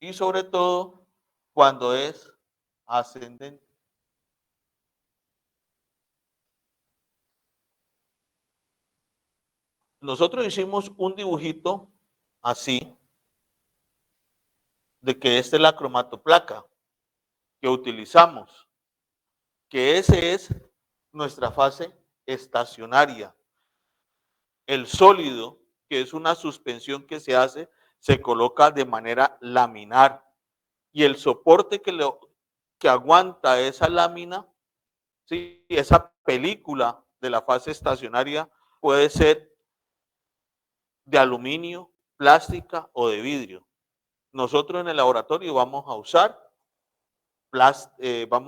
y sobre todo cuando es ascendente. Nosotros hicimos un dibujito así, de que esta es la cromatoplaca que utilizamos, que ese es nuestra fase estacionaria. El sólido, que es una suspensión que se hace, se coloca de manera laminar y el soporte que aguanta esa lámina, ¿sí? Esa película de la fase estacionaria puede ser de aluminio, plástica o de vidrio. Nosotros en el laboratorio vamos a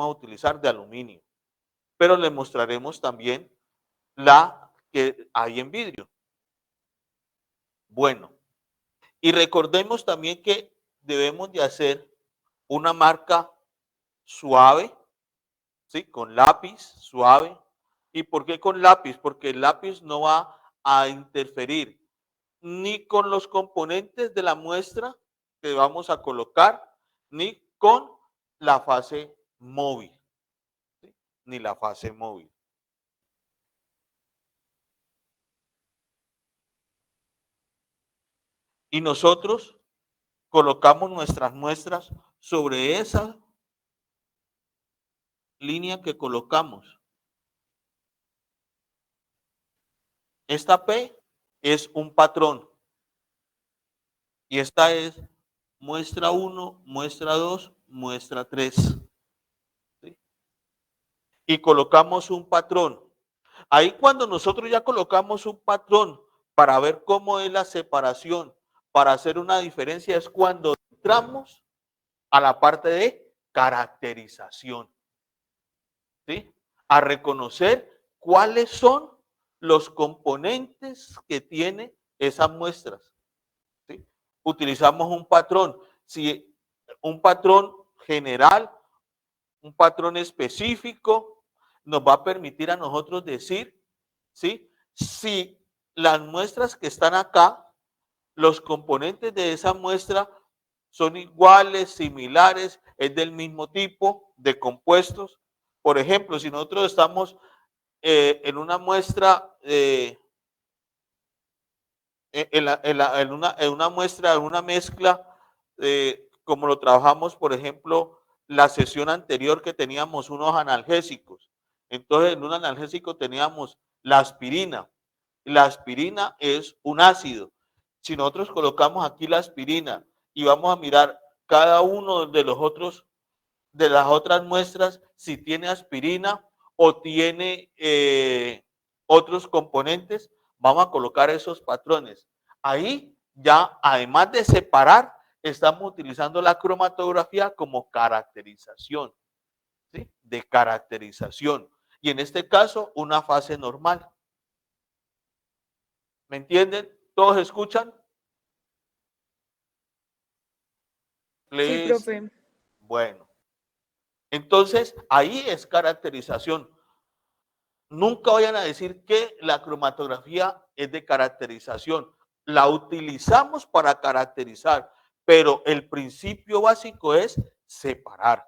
utilizar de aluminio, pero le mostraremos también la que hay en vidrio. Bueno, y recordemos también que debemos de hacer una marca suave, ¿sí? Con lápiz suave. ¿Y por qué con lápiz? Porque el lápiz no va a interferir ni con los componentes de la muestra que vamos a colocar, ni con la fase móvil, ¿sí? Ni la fase móvil. Y nosotros colocamos nuestras muestras sobre esa línea que colocamos. Esta P es un patrón y esta es muestra 1, muestra 2, muestra 3. ¿Sí? Y colocamos un patrón. Ahí cuando nosotros ya colocamos un patrón para ver cómo es la separación, para hacer una diferencia, es cuando entramos a la parte de caracterización, ¿sí? A reconocer cuáles son los componentes que tiene esas muestras, ¿sí? Utilizamos un patrón, si un patrón general, un patrón específico, nos va a permitir a nosotros decir, ¿sí? Si las muestras que están acá, los componentes de esa muestra son iguales, similares, es del mismo tipo de compuestos. Por ejemplo, si nosotros estamos en una muestra, en una muestra, en una mezcla, como lo trabajamos, por ejemplo, la sesión anterior que teníamos unos analgésicos. Entonces, en un analgésico teníamos la aspirina. La aspirina es un ácido. Si nosotros colocamos aquí la aspirina y vamos a mirar cada uno de los otros, de las otras muestras, si tiene aspirina o tiene otros componentes, vamos a colocar esos patrones. Ahí ya, además de separar, estamos utilizando la cromatografía como caracterización, ¿sí? De caracterización. Y en este caso, una fase normal. ¿Me entienden? ¿Todos escuchan? Sí, Please. profe. Bueno, entonces ahí es caracterización. Nunca vayan a decir que la cromatografía es de caracterización. La utilizamos para caracterizar, pero el principio básico es separar.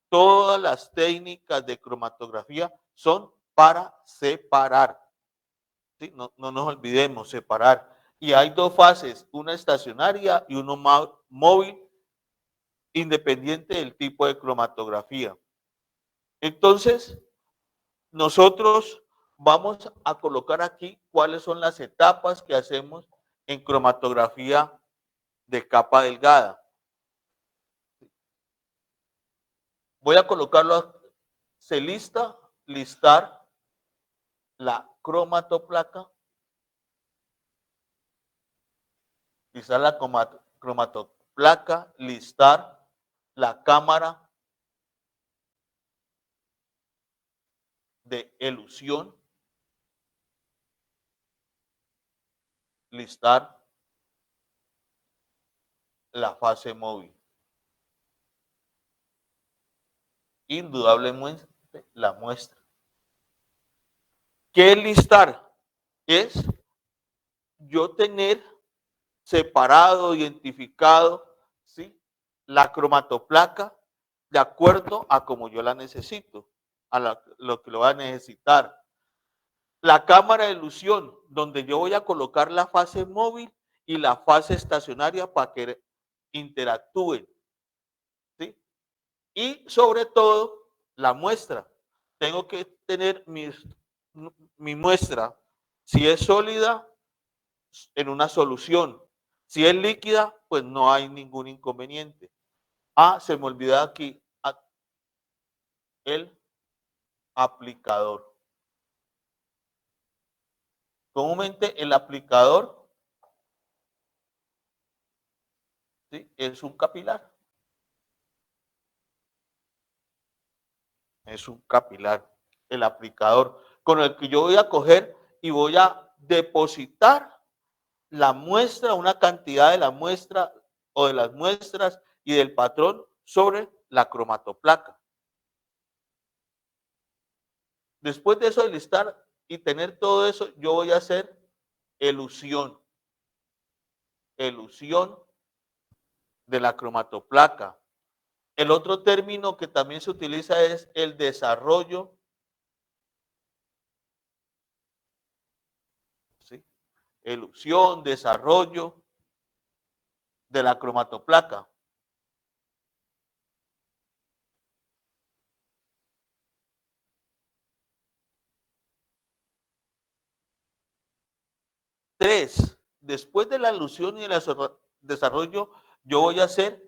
Todas las técnicas de cromatografía son para separar. ¿Sí? No, no nos olvidemos, separar. Y hay dos fases, una estacionaria y uno móvil, independiente del tipo de cromatografía. Entonces, nosotros vamos a colocar aquí cuáles son las etapas que hacemos en cromatografía de capa delgada. Voy a colocarlo, se listar la cromatoplaca, listar la cromatoplaca, listar la cámara de elusión, listar la fase móvil. Indudablemente la muestra. ¿Qué es listar? Es yo tener separado, identificado, ¿sí? la cromatoplaca de acuerdo a como yo la necesito, lo que lo va a necesitar. La cámara de ilusión, donde yo voy a colocar la fase móvil y la fase estacionaria para que interactúen. ¿Sí? Y sobre todo, la muestra. Tengo que tener mi muestra, si es sólida, en una solución. Si es líquida, pues no hay ningún inconveniente. Ah, se me olvidó aquí el aplicador. Comúnmente el aplicador, ¿sí?, es un capilar. Es un capilar, el aplicador, con el que yo voy a coger y voy a depositar la muestra, una cantidad de la muestra o de las muestras y del patrón sobre la cromatoplaca. Después de eso, de listar y tener todo eso, yo voy a hacer elusión. Elusión de la cromatoplaca. El otro término que también se utiliza es el desarrollo, ¿sí?, elusión, desarrollo de la cromatoplaca. Tres, después de la elusión y el desarrollo, yo voy a hacer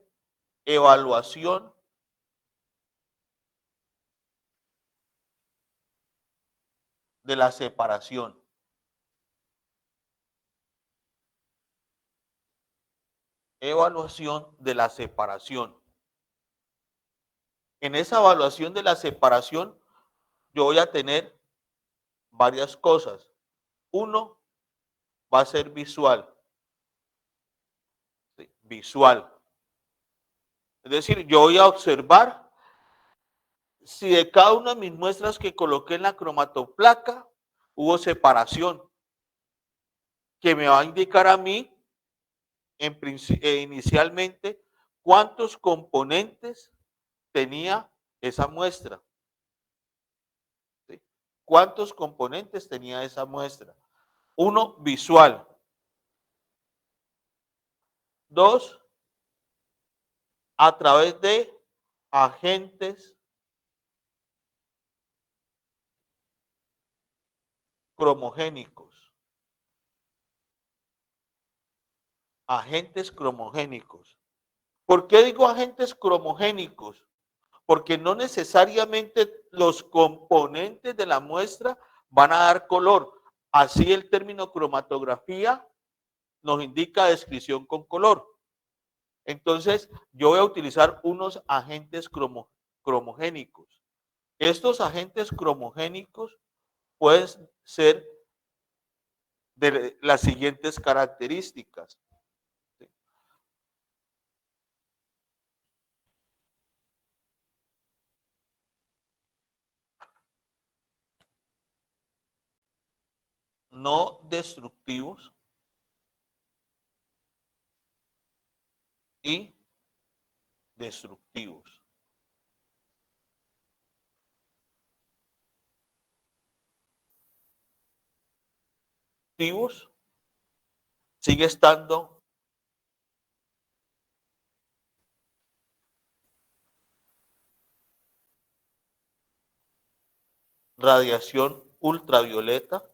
evaluación de la separación. Evaluación de la separación. En esa evaluación de la separación, yo voy a tener varias cosas. Uno va a ser visual. ¿Sí? Visual. Es decir, yo voy a observar si de cada una de mis muestras que coloqué en la cromatoplaca hubo separación, que me va a indicar a mí inicialmente cuántos componentes tenía esa muestra. ¿Sí? ¿Cuántos componentes tenía esa muestra? Uno, visual. Dos, a través de agentes cromogénicos. Agentes cromogénicos. ¿Por qué digo agentes cromogénicos? Porque no necesariamente los componentes de la muestra van a dar color. Así el término cromatografía nos indica descripción con color. Entonces, yo voy a utilizar unos agentes cromogénicos. Estos agentes cromogénicos pueden ser de las siguientes características. No destructivos y destructivos. Destructivos sigue estando radiación ultravioleta,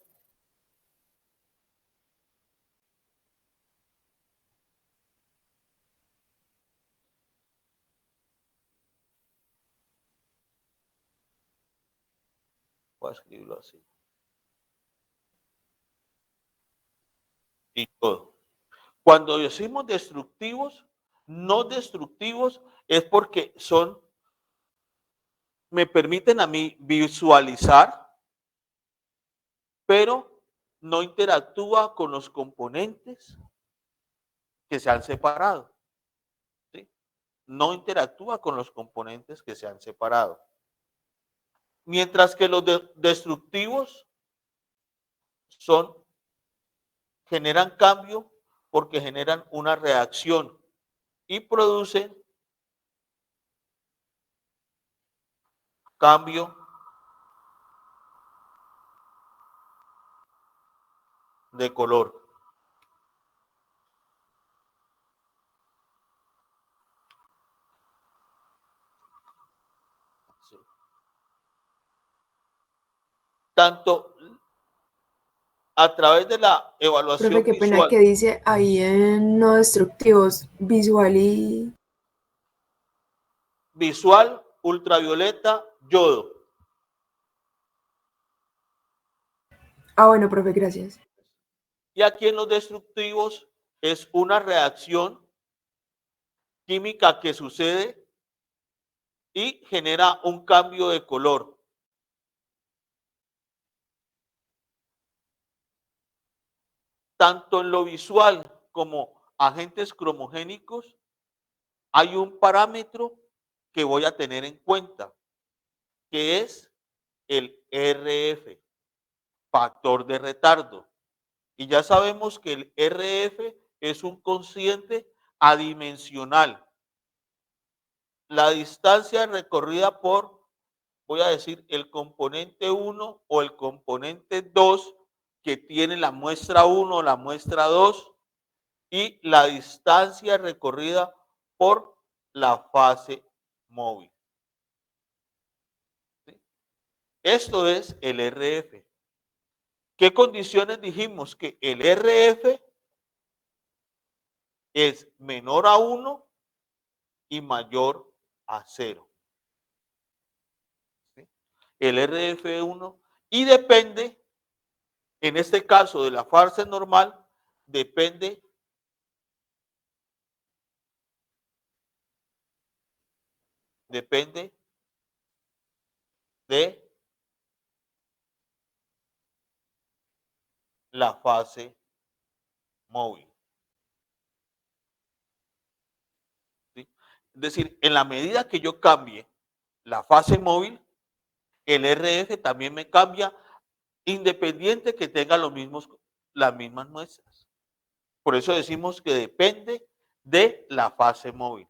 voy a escribirlo así, y todo. Cuando decimos destructivos, no destructivos es porque me permiten a mí visualizar, pero no interactúa con los componentes que se han separado. ¿Sí? No interactúa con los componentes que se han separado. Mientras que los destructivos generan cambio porque generan una reacción y producen cambio de color. Tanto a través de la Profe, evaluación qué pena que visual, dice ahí en no destructivos, visual y... visual, ultravioleta, yodo. Ah, bueno, profe, gracias. Y aquí en los destructivos es una reacción química que sucede y genera un cambio de color. Tanto en lo visual como agentes cromogénicos, hay un parámetro que voy a tener en cuenta, que es el RF, factor de retardo. Y ya sabemos que el RF es un cociente adimensional. La distancia recorrida por, voy a decir, el componente 1 o el componente 2 que tiene la muestra 1 o la muestra 2 y la distancia recorrida por la fase móvil. ¿Sí? Esto es el RF. ¿Qué condiciones dijimos? Que el RF es menor a 1 y mayor a 0. ¿Sí? El RF1 y depende, en este caso de la fase normal, depende de la fase móvil. ¿Sí? Es decir, en la medida que yo cambie la fase móvil, el RF también me cambia, independiente que tenga las mismas muestras. Por eso decimos que depende de la fase móvil,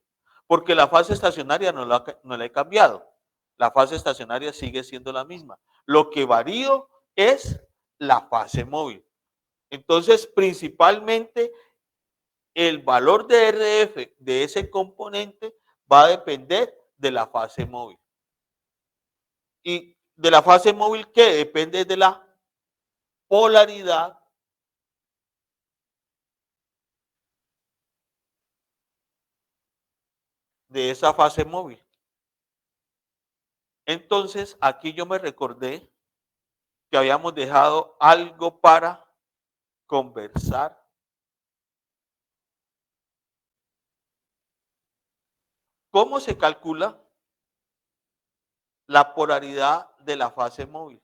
porque la fase estacionaria no la he cambiado. La fase estacionaria sigue siendo la misma. Lo que varío es la fase móvil. Entonces, principalmente, el valor de RF de ese componente va a depender de la fase móvil. Y de la fase móvil, ¿qué? Depende de la polaridad de esa fase móvil. Entonces, aquí yo me recordé que habíamos dejado algo para conversar. ¿Cómo se calcula la polaridad de la fase móvil?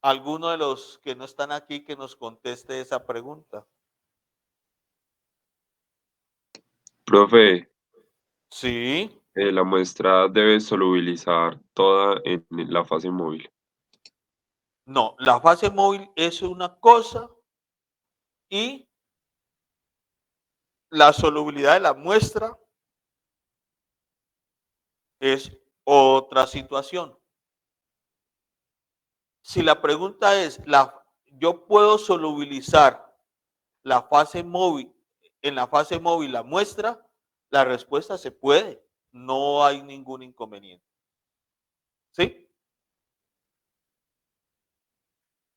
¿Alguno de los que no están aquí que nos conteste esa pregunta? Profe, Sí, la muestra debe solubilizar toda en la fase móvil. no, la fase móvil es una cosa y la solubilidad de la muestra es otra situación. Si la pregunta es, ¿yo puedo solubilizar la fase móvil, en la fase móvil la muestra? La respuesta se puede, no hay ningún inconveniente. ¿Sí?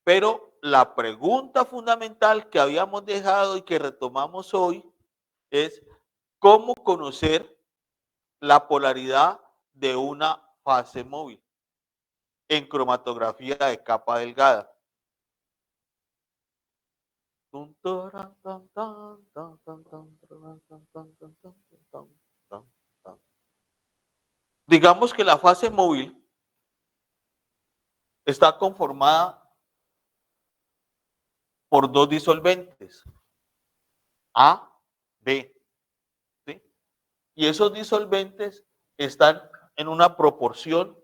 Pero la pregunta fundamental que habíamos dejado y que retomamos hoy es cómo conocer la polaridad de una fase móvil en cromatografía de capa delgada. Digamos que la fase móvil está conformada por dos disolventes, A, B, ¿sí? Y esos disolventes están en una proporción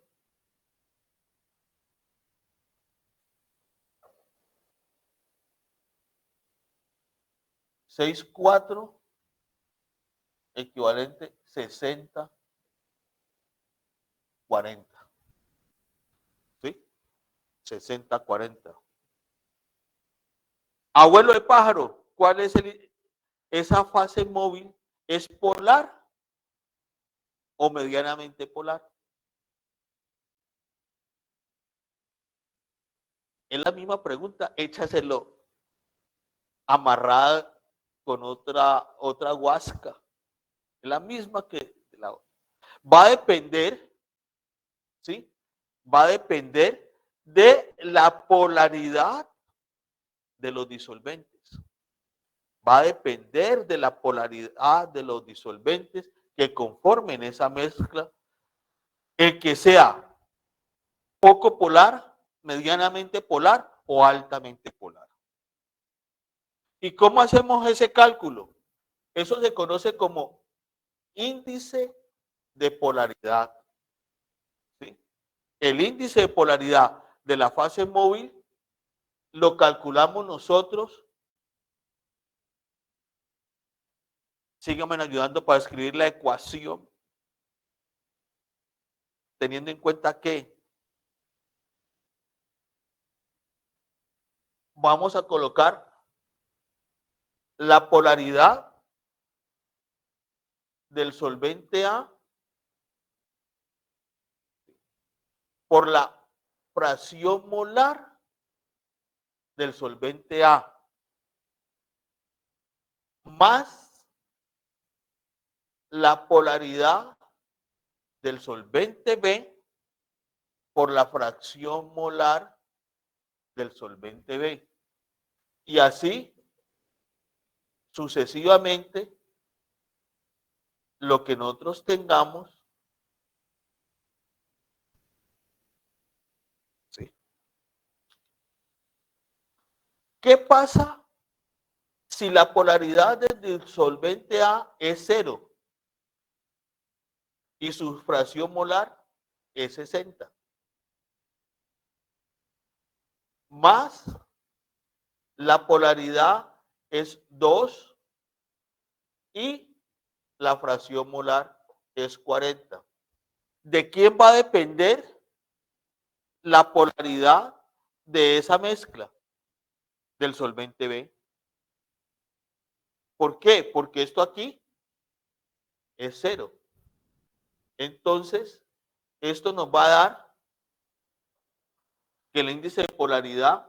6,4 equivalente 60 40. ¿Sí? 60-40. Abuelo de pájaro, ¿cuál es esa fase móvil? ¿Es polar o medianamente polar? Es la misma pregunta, échaselo amarrada con otra huasca. Es la misma que la otra. Va a depender, ¿sí? Va a depender de la polaridad de los disolventes. Va a depender de la polaridad de los disolventes que conformen esa mezcla, el que sea poco polar, medianamente polar o altamente polar. ¿Y cómo hacemos ese cálculo? Eso se conoce como índice de polaridad. ¿Sí? El índice de polaridad de la fase móvil lo calculamos nosotros. Síganme ayudando para escribir la ecuación, teniendo en cuenta que vamos a colocar la polaridad del solvente A por la fracción molar del solvente A más la polaridad del solvente B por la fracción molar del solvente B. Y así sucesivamente lo que nosotros tengamos. ¿Sí? ¿Qué pasa si la polaridad del solvente A es 0 y su fracción molar es 60? Más la polaridad es 2 y la fracción molar es 40. ¿De quién va a depender la polaridad de esa mezcla? Del solvente B. ¿Por qué? Porque esto aquí es 0. Entonces, esto nos va a dar que el índice de polaridad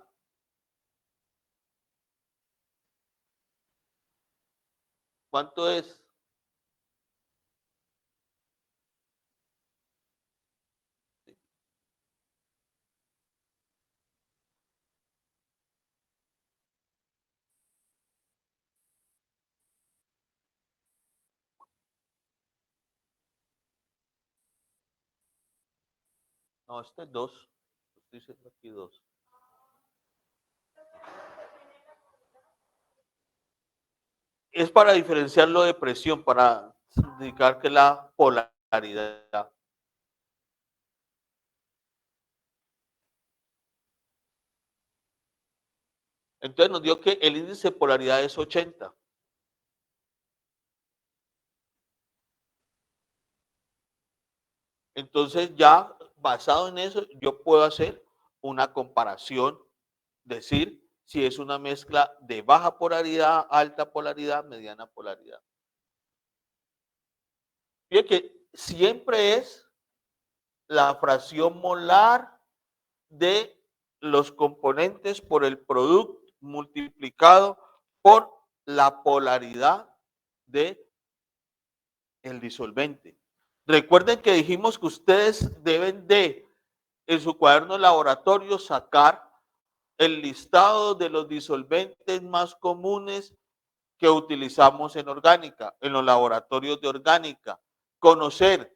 ¿cuánto es? No, este es 2. Estoy diciendo aquí 2. Es para diferenciarlo de presión, para indicar que la polaridad. Entonces nos dio que el índice de polaridad es 80. Entonces ya basado en eso, yo puedo hacer una comparación, decir si es una mezcla de baja polaridad, alta polaridad, mediana polaridad. Fíjate que siempre es la fracción molar de los componentes por el producto multiplicado por la polaridad de el disolvente. Recuerden que dijimos que ustedes deben de, en su cuaderno de laboratorio, sacar el listado de los disolventes más comunes que utilizamos en orgánica, en los laboratorios de orgánica. Conocer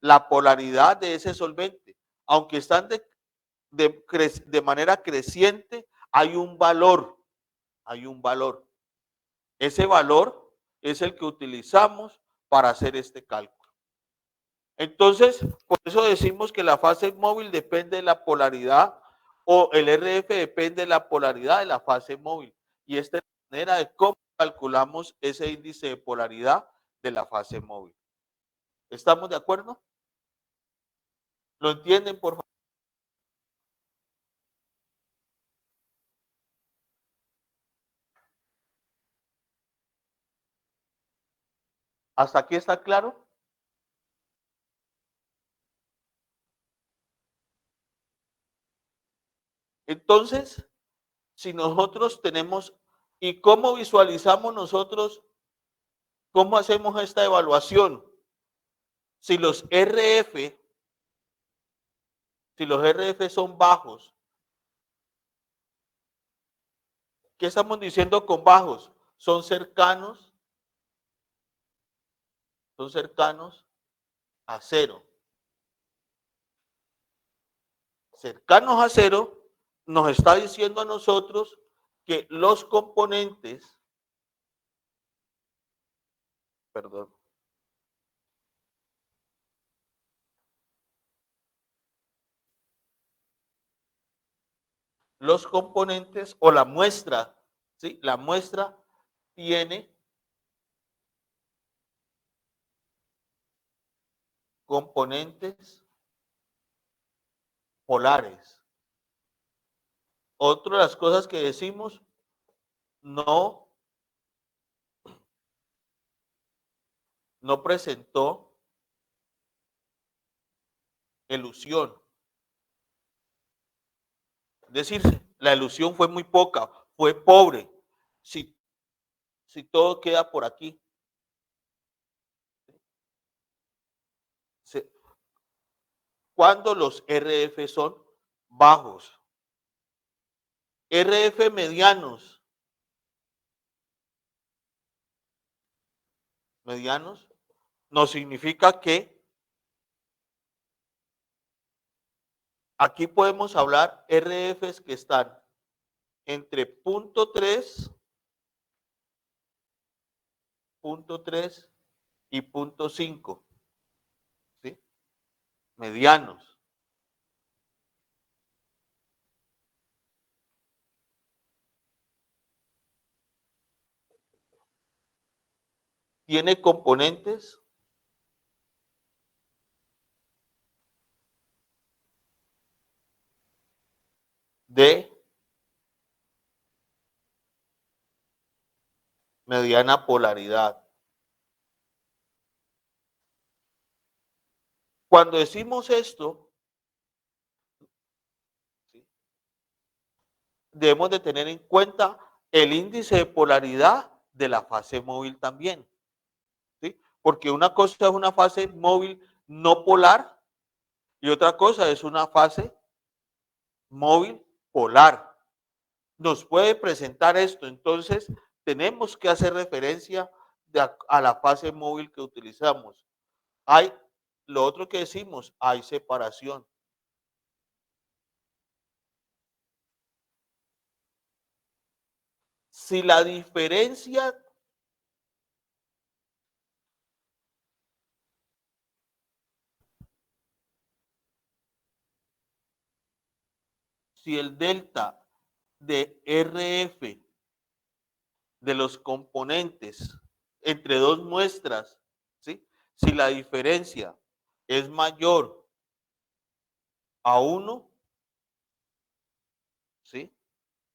la polaridad de ese solvente. Aunque están de manera creciente, hay un valor. Hay un valor. Ese valor es el que utilizamos para hacer este cálculo. Entonces, por eso decimos que la fase móvil depende de la polaridad o el RF depende de la polaridad de la fase móvil. Y esta es la manera de cómo calculamos ese índice de polaridad de la fase móvil. ¿Estamos de acuerdo? ¿Lo entienden, por favor? ¿Hasta aquí está claro? Entonces, si nosotros tenemos, ¿y cómo visualizamos nosotros, cómo hacemos esta evaluación? Si los RF, si los RF son bajos, ¿qué estamos diciendo con bajos? Son cercanos a cero. Cercanos a cero nos está diciendo a nosotros que los componentes, perdón, los componentes o la muestra, ¿sí? La muestra tiene componentes polares. Otra de las cosas que decimos, no presentó elusión. Es decir, la elusión fue muy poca, fue pobre. Si todo queda por aquí. Cuando los RF son bajos. RF medianos. Medianos no significa que aquí podemos hablar RFs que están entre punto 3 y punto 5, ¿sí? Medianos. Tiene componentes de mediana polaridad. Cuando decimos esto, ¿sí?, debemos de tener en cuenta el índice de polaridad de la fase móvil también, ¿sí? Porque una cosa es una fase móvil no polar y otra cosa es una fase móvil polar. Nos puede presentar esto, entonces tenemos que hacer referencia a la fase móvil que utilizamos. Hay, lo otro que decimos, hay separación. Si la diferencia si el delta de RF de los componentes entre dos muestras, ¿sí?, si la diferencia es mayor a 1, ¿sí?,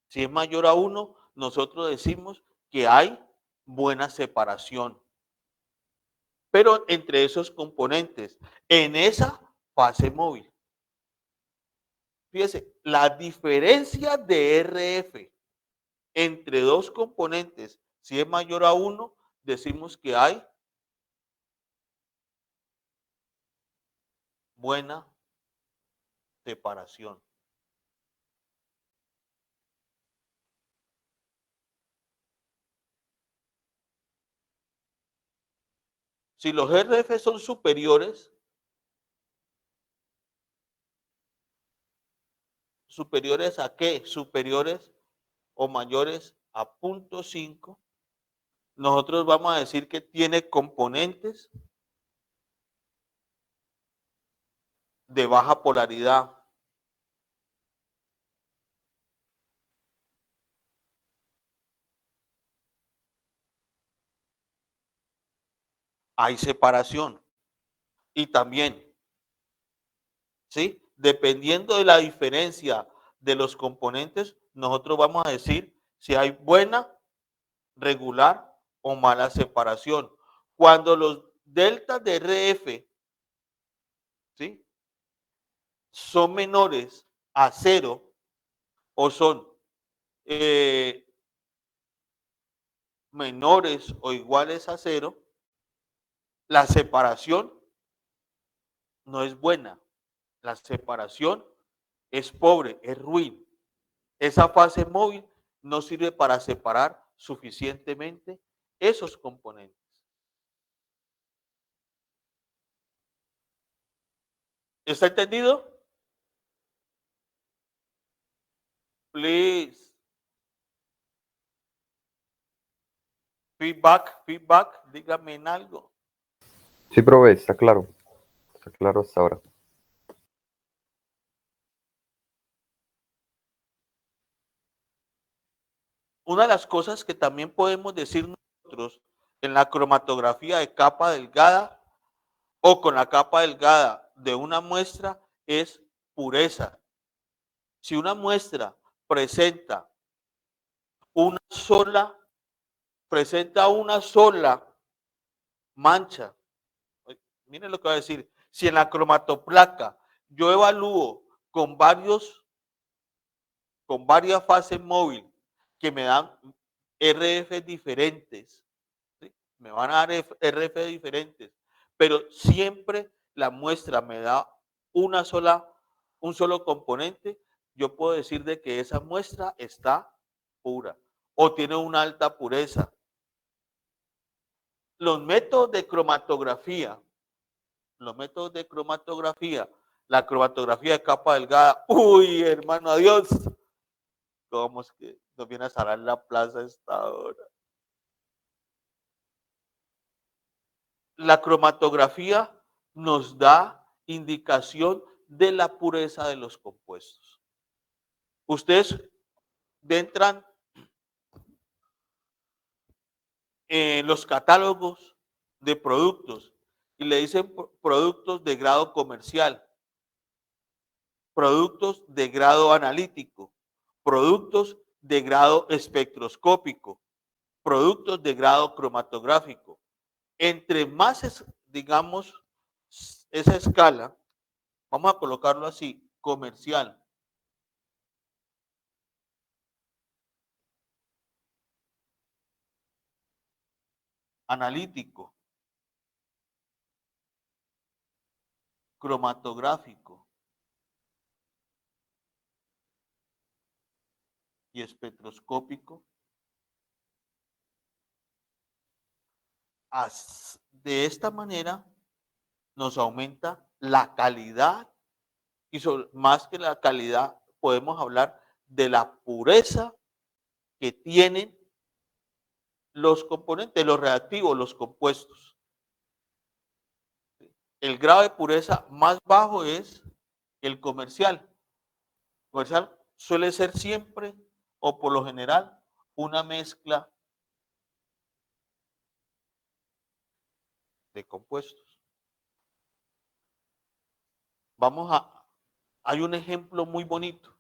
si es mayor a 1, nosotros decimos que hay buena separación. Pero entre esos componentes, en esa fase móvil. Fíjese, la diferencia de RF entre dos componentes, si es mayor a 1, decimos que hay buena separación. Si los RF son superiores, ¿superiores a qué? Superiores o mayores a 0.5, nosotros vamos a decir que tiene componentes de baja polaridad. Hay separación. Y también, ¿sí? Dependiendo de la diferencia de los componentes, nosotros vamos a decir si hay buena, regular o mala separación. Cuando los deltas de RF, ¿sí?, son menores a 0 o son menores o iguales a 0, la separación no es buena. La separación es pobre, es ruin. Esa fase móvil no sirve para separar suficientemente esos componentes. ¿Está entendido? Please. Feedback, dígame en algo. Sí, profe, está claro hasta ahora. Una de las cosas que también podemos decir nosotros en la cromatografía de capa delgada o con la capa delgada de una muestra es pureza. Si una muestra presenta una sola mancha, miren lo que voy a decir, si en la cromatoplaca yo evalúo con varias fases móviles que me dan RF diferentes, ¿sí?, me van a dar RF diferentes, pero siempre la muestra me da un solo componente, yo puedo decir de que esa muestra está pura o tiene una alta pureza. Los métodos de cromatografía, la cromatografía de capa delgada, uy, hermano, adiós. ¿Cómo es que nos viene a salar la plaza a esta hora? La cromatografía nos da indicación de la pureza de los compuestos. Ustedes entran en los catálogos de productos y le dicen productos de grado comercial, productos de grado analítico, productos de grado espectroscópico, productos de grado cromatográfico. Entre más, digamos, esa escala, vamos a colocarlo así, comercial, analítico, cromatográfico y espectroscópico, de esta manera nos aumenta la calidad y más que la calidad podemos hablar de la pureza que tienen los componentes, los reactivos, los compuestos. El grado de pureza más bajo es el comercial. El comercial suele ser siempre o por lo general una mezcla de compuestos. Hay un ejemplo muy bonito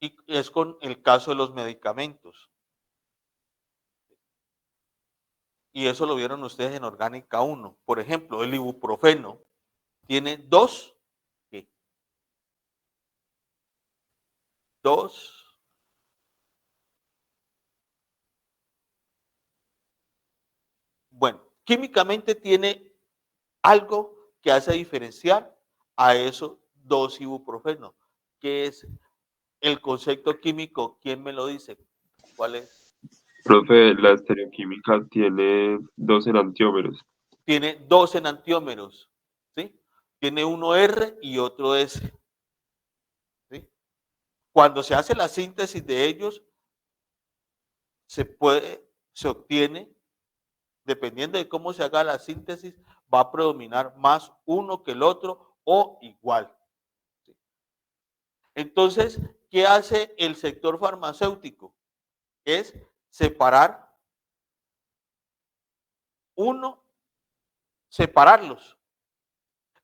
y es con el caso de los medicamentos. Y eso lo vieron ustedes en Orgánica 1. Por ejemplo, el ibuprofeno tiene dos bueno, químicamente tiene algo que hace diferenciar a esos dos ibuprofenos, que es el concepto químico. ¿Quién me lo dice? ¿Cuál es? Profe, la estereoquímica tiene 2 enantiómeros. Tiene dos enantiómeros, ¿sí? Tiene uno R y otro S, ¿sí? Cuando se hace la síntesis de ellos, se obtiene, dependiendo de cómo se haga la síntesis, va a predominar más uno que el otro o igual. ¿Sí? Entonces, ¿qué hace el sector farmacéutico? Es separarlos.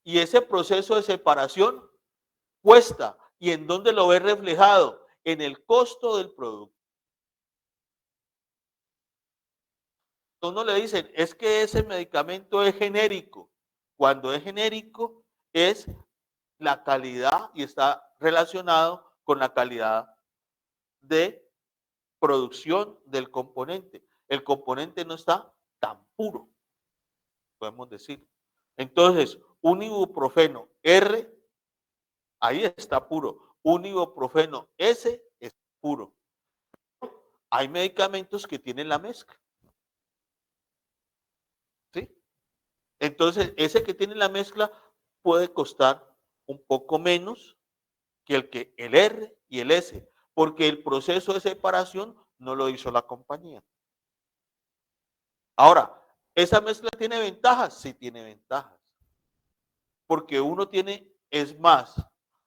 Y ese proceso de separación cuesta. ¿Y en dónde lo ve reflejado? En el costo del producto. Uno le dicen, es que ese medicamento es genérico. Cuando es genérico es la calidad y está relacionado con la calidad de producción del componente. El componente no está tan puro, podemos decir. Entonces, un ibuprofeno R, ahí está puro. Un ibuprofeno S es puro. Hay medicamentos que tienen la mezcla. ¿Sí? Entonces, ese que tiene la mezcla puede costar un poco menos que el R y el S, porque el proceso de separación no lo hizo la compañía. Ahora, ¿esa mezcla tiene ventajas? Sí tiene ventajas. Porque uno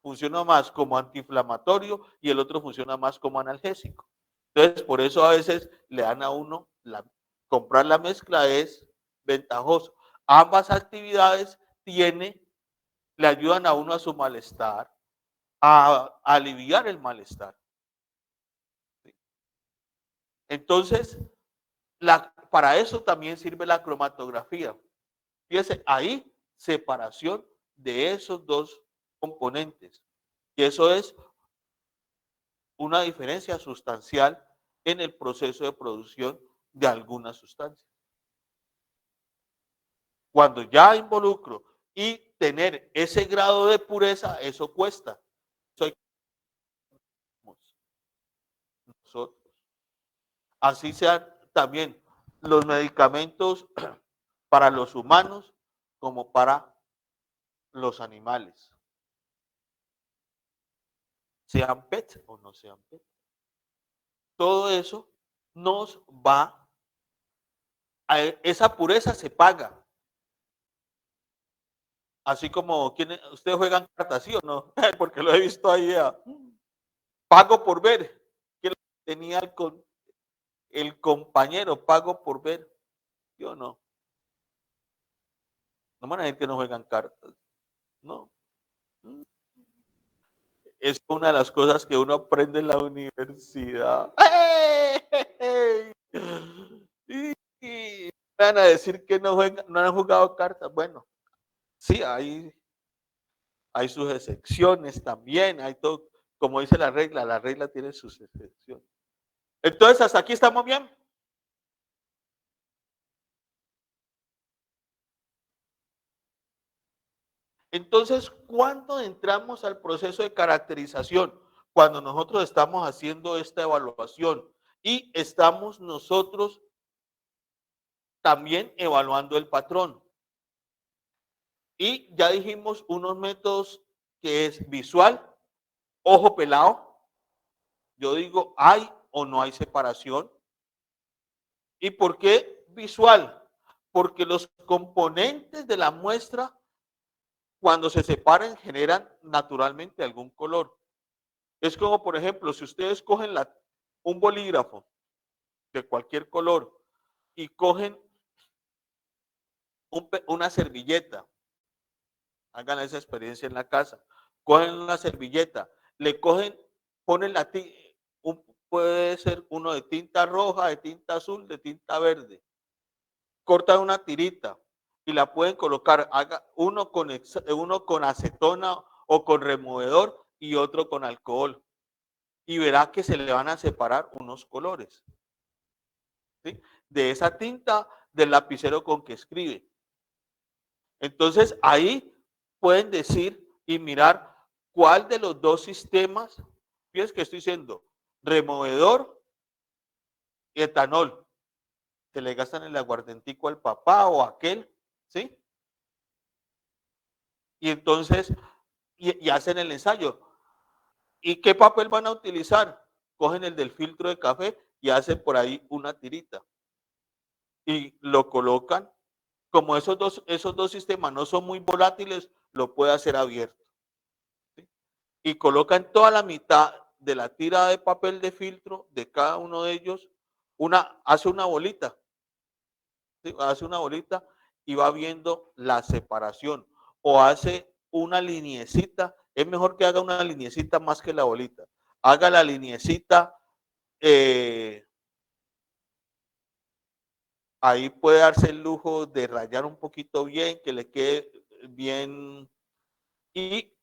funciona más como antiinflamatorio y el otro funciona más como analgésico. Entonces, por eso a veces le dan a uno, comprar la mezcla es ventajoso. Ambas actividades le ayudan a uno a su malestar, a aliviar el malestar. Entonces, para eso también sirve la cromatografía. Fíjese, ahí separación de esos dos componentes. Y eso es una diferencia sustancial en el proceso de producción de algunas sustancias. Cuando ya involucro y tener ese grado de pureza, eso cuesta. Eso hay que nosotros. Así sean también los medicamentos para los humanos como para los animales. Sean PET o no sean PET. Todo eso nos va esa pureza se paga. Así como ustedes juegan cartas, ¿sí o no? Porque lo he visto ahí. Pago por ver. ¿Quién tenía el compañero? Pago por ver. Yo no. No van a decir que no juegan cartas. No. Es una de las cosas que uno aprende en la universidad. Y van a decir que no han jugado cartas. Bueno, sí, hay sus excepciones también, hay todo, como dice la regla tiene sus excepciones. Entonces, hasta aquí estamos bien. Entonces, ¿cuándo entramos al proceso de caracterización? Cuando nosotros estamos haciendo esta evaluación y estamos nosotros también evaluando el patrón. Y ya dijimos unos métodos que es visual, ojo pelado. Yo digo, ¿hay o no hay separación? ¿Y por qué visual? Porque los componentes de la muestra, cuando se separan, generan naturalmente algún color. Es como, por ejemplo, si ustedes cogen un bolígrafo de cualquier color y cogen una servilleta, hagan esa experiencia en la casa, cogen una servilleta, ponen puede ser uno de tinta roja, de tinta azul, de tinta verde, cortan una tirita y la pueden colocar, uno con acetona o con removedor y otro con alcohol, y verá que se le van a separar unos colores, ¿sí? De esa tinta del lapicero con que escribe. Entonces ahí pueden decir y mirar cuál de los dos sistemas, fíjense que estoy diciendo, removedor y etanol, se le gastan el aguardentico al papá o a aquel, ¿sí? Y entonces, y hacen el ensayo. ¿Y qué papel van a utilizar? Cogen el del filtro de café y hacen por ahí una tirita. Y lo colocan. Como esos dos sistemas no son muy volátiles, lo puede hacer abierto. ¿Sí? Y colocan toda la mitad de la tira de papel de filtro de cada uno de ellos, hace una bolita. ¿Sí? Hace una bolita y va viendo la separación. o hace una liniecita, es mejor que haga una liniecita más que la bolita. Haga la liniecita, ahí puede darse el lujo de rayar un poquito bien, que le quede bien y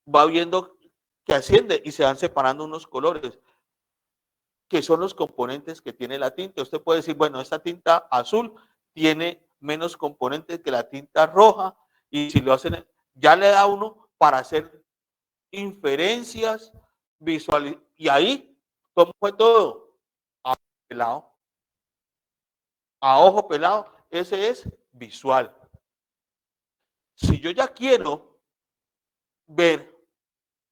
va viendo que asciende y se van separando unos colores, que son los componentes que tiene la tinta. Usted puede decir, bueno, esta tinta azul tiene menos componentes que la tinta roja y si lo hacen, ya le da uno para hacer inferencias visuales. Y ahí, ¿cómo fue todo? A ojo pelado. A ojo pelado, ese es visual. Si yo ya quiero ver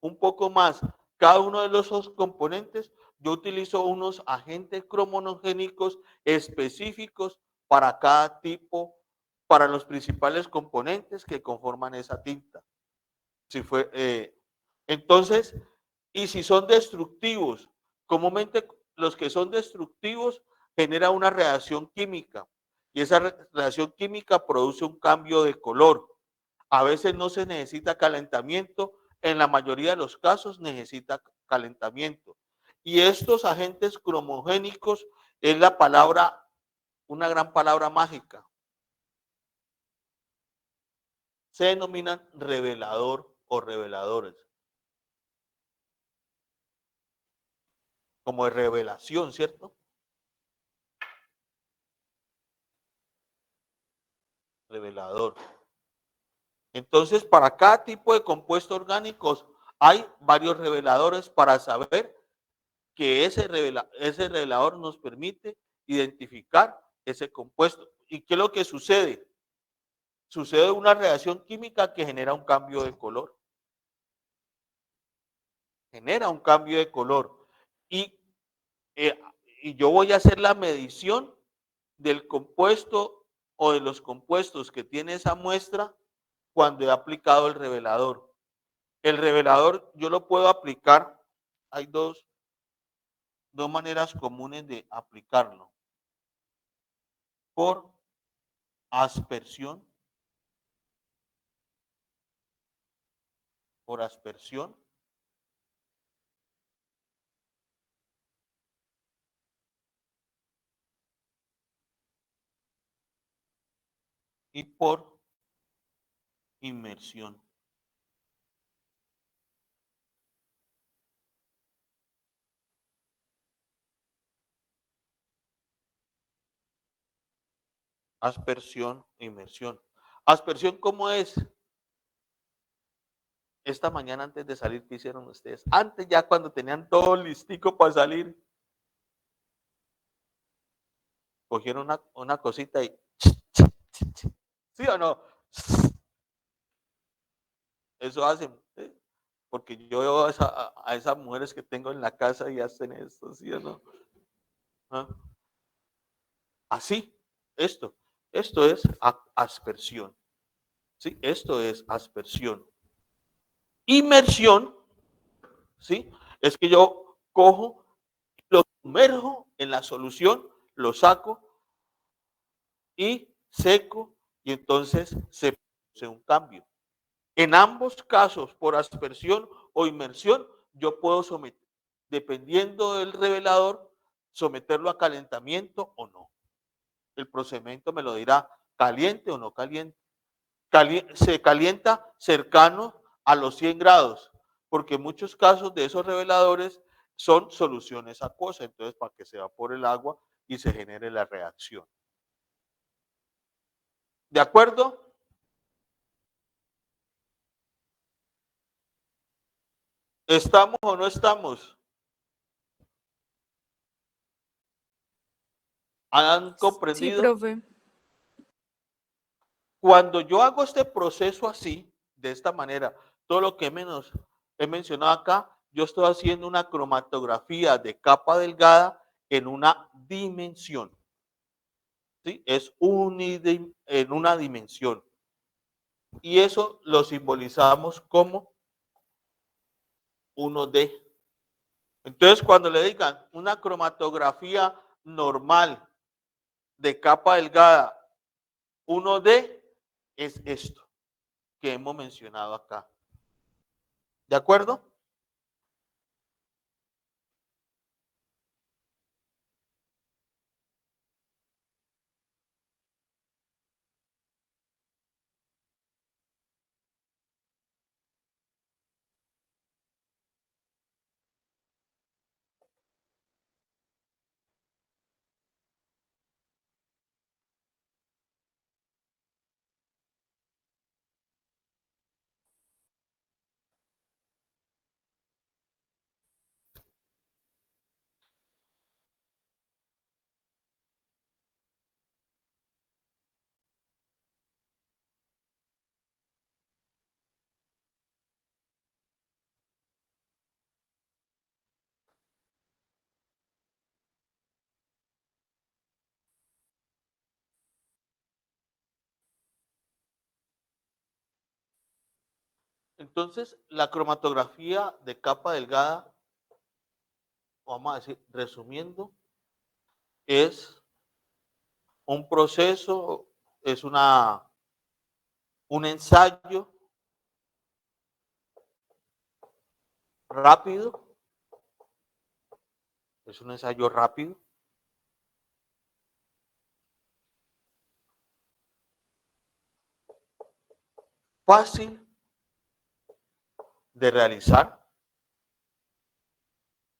un poco más cada uno de los componentes, yo utilizo unos agentes cromonogénicos específicos para cada tipo, para los principales componentes que conforman esa tinta. Si fue, entonces, y si son destructivos, comúnmente los que son destructivos generan una reacción química y esa reacción química produce un cambio de color. A veces no se necesita calentamiento, en la mayoría de los casos necesita calentamiento. Y estos agentes cromogénicos es la palabra, una gran palabra mágica. Se denominan revelador o reveladores. Como de revelación, ¿cierto? Revelador. Entonces, para cada tipo de compuestos orgánicos hay varios reveladores para saber que ese revelador nos permite identificar ese compuesto. ¿Y qué es lo que sucede? Sucede una reacción química que genera un cambio de color. Genera un cambio de color. Y, y yo voy a hacer la medición del compuesto o de los compuestos que tiene esa muestra cuando he aplicado el revelador. El revelador yo lo puedo aplicar, hay dos maneras comunes de aplicarlo. Por aspersión, y por inmersión. Aspersión, inmersión. Aspersión, ¿cómo es? Esta mañana antes de salir, ¿qué hicieron ustedes? Antes ya cuando tenían todo listico para salir, cogieron una cosita y ¿sí o no? Eso hacen, ¿sí? Porque yo veo a esas mujeres que tengo en la casa y hacen esto, ¿sí o no? ¿Ah? Así, esto es aspersión, ¿sí? Esto es aspersión. Inmersión, ¿sí? Es que yo cojo, lo sumerjo en la solución, lo saco y seco y entonces se produce un cambio. En ambos casos, por aspersión o inmersión, yo puedo someter, dependiendo del revelador, someterlo a calentamiento o no. El procedimiento me lo dirá caliente o no caliente. Se calienta cercano a los 100 grados, porque en muchos casos de esos reveladores son soluciones acuosas, entonces para que se evapore el agua y se genere la reacción. ¿De acuerdo? ¿Estamos o no estamos? ¿Han comprendido? Sí, profe. Cuando yo hago este proceso así, de esta manera, todo lo que he mencionado acá, yo estoy haciendo una cromatografía de capa delgada en una dimensión. ¿Sí? Es en una dimensión. Y eso lo simbolizamos como 1D. Entonces, cuando le digan una cromatografía normal de capa delgada 1D, es esto. que hemos mencionado acá. ¿De acuerdo? Entonces, la cromatografía de capa delgada, vamos a decir, resumiendo, es un proceso, es un ensayo rápido, es un ensayo rápido, fácil de realizar,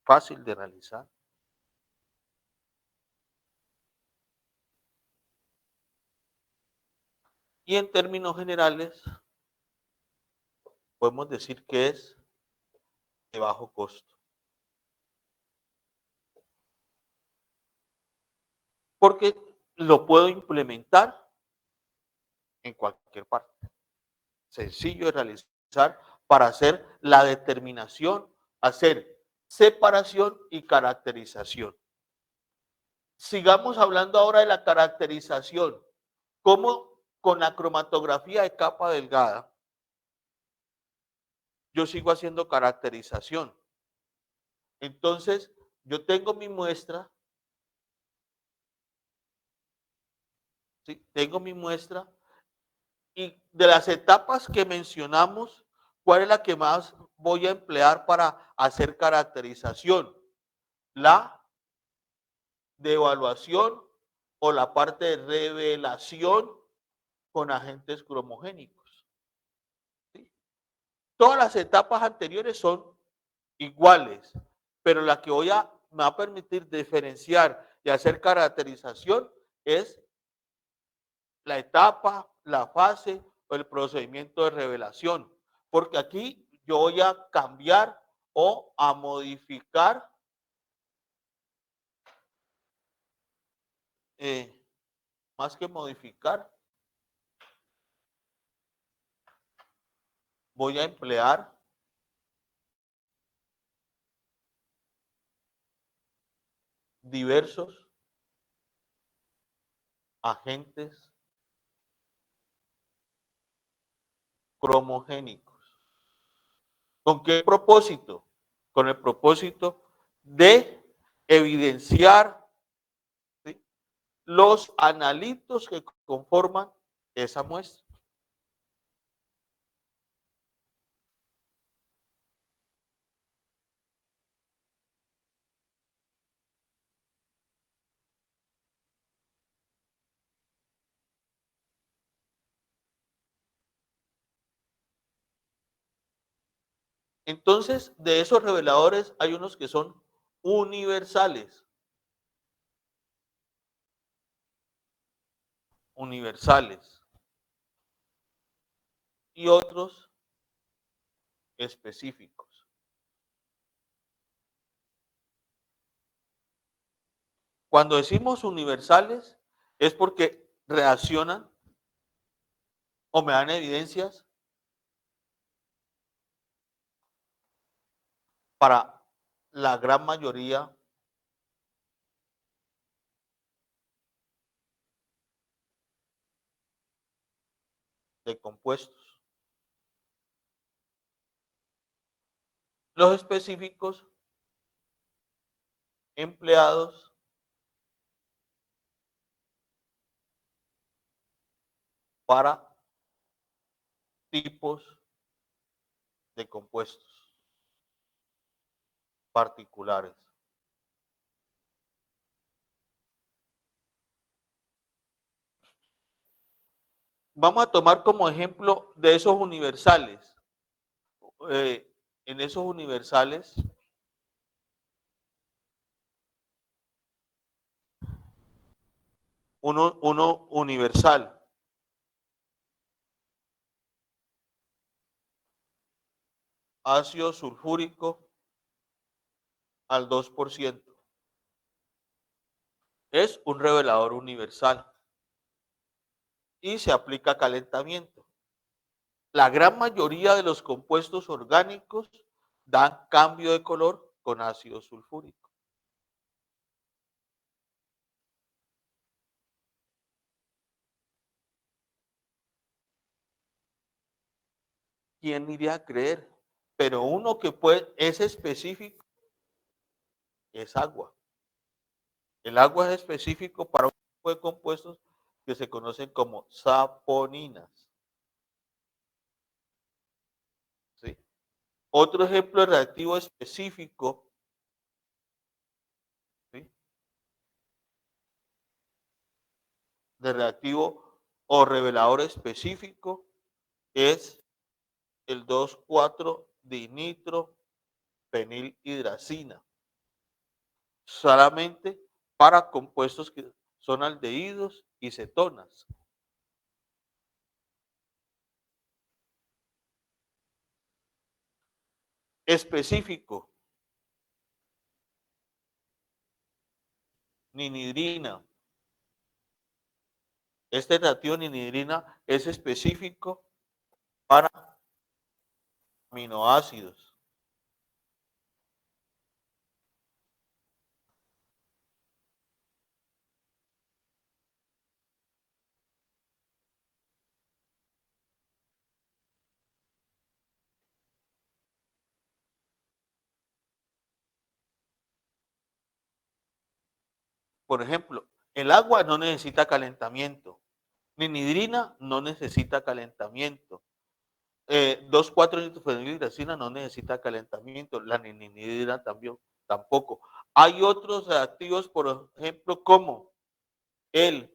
fácil de realizar, y en términos generales podemos decir que es de bajo costo. Porque lo puedo implementar en cualquier parte. Sencillo de realizar para hacer la determinación, hacer separación y caracterización. Sigamos hablando ahora de la caracterización. ¿Cómo con la cromatografía de capa delgada yo sigo haciendo caracterización? Entonces, yo tengo mi muestra, ¿sí? Tengo mi muestra y de las etapas que mencionamos, ¿cuál es la que más voy a emplear para hacer caracterización? La de evaluación o la parte de revelación con agentes cromogénicos. ¿Sí? Todas las etapas anteriores son iguales, pero la que me va a permitir diferenciar y hacer caracterización es la etapa, la fase o el procedimiento de revelación, porque aquí yo voy a cambiar o a modificar más que modificar, voy a emplear diversos agentes cromogénicos. ¿Con qué propósito? Con el propósito de evidenciar, ¿sí?, los analitos que conforman esa muestra. Entonces, de esos reveladores hay unos que son universales. Universales. Y otros específicos. Cuando decimos universales es porque reaccionan o me dan evidencias para la gran mayoría de compuestos. Los específicos empleados para tipos de compuestos particulares. Vamos a tomar como ejemplo de esos universales. En esos universales, uno universal. Ácido sulfúrico al 2%. Es un revelador universal y se aplica calentamiento. La gran mayoría de los compuestos orgánicos dan cambio de color con ácido sulfúrico. ¿Quién iría a creer? Pero uno que es específico es agua. El agua es específico para un tipo de compuestos que se conocen como saponinas. ¿Sí? Otro ejemplo de reactivo específico, ¿sí?, de reactivo o revelador específico es el 2,4-dinitrophenilhidracina. Solamente para compuestos que son aldehídos y cetonas. Específico, ninidrina. Este reactivo ninidrina es específico para aminoácidos. Por ejemplo, el agua no necesita calentamiento. Ninidrina no necesita calentamiento. 2,4-nitrofenilhidracina no necesita calentamiento. La ninidrina también tampoco. Hay otros reactivos, por ejemplo, como el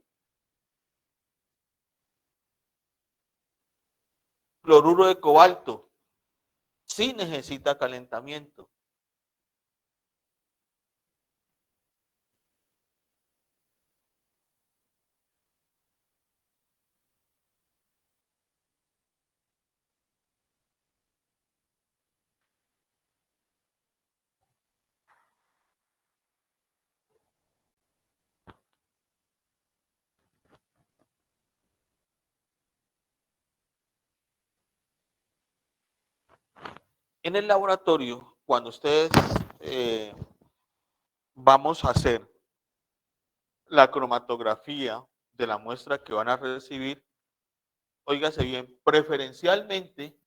cloruro de cobalto. Sí necesita calentamiento. En el laboratorio, cuando ustedes vamos a hacer la cromatografía de la muestra que van a recibir, óigase bien, preferencialmente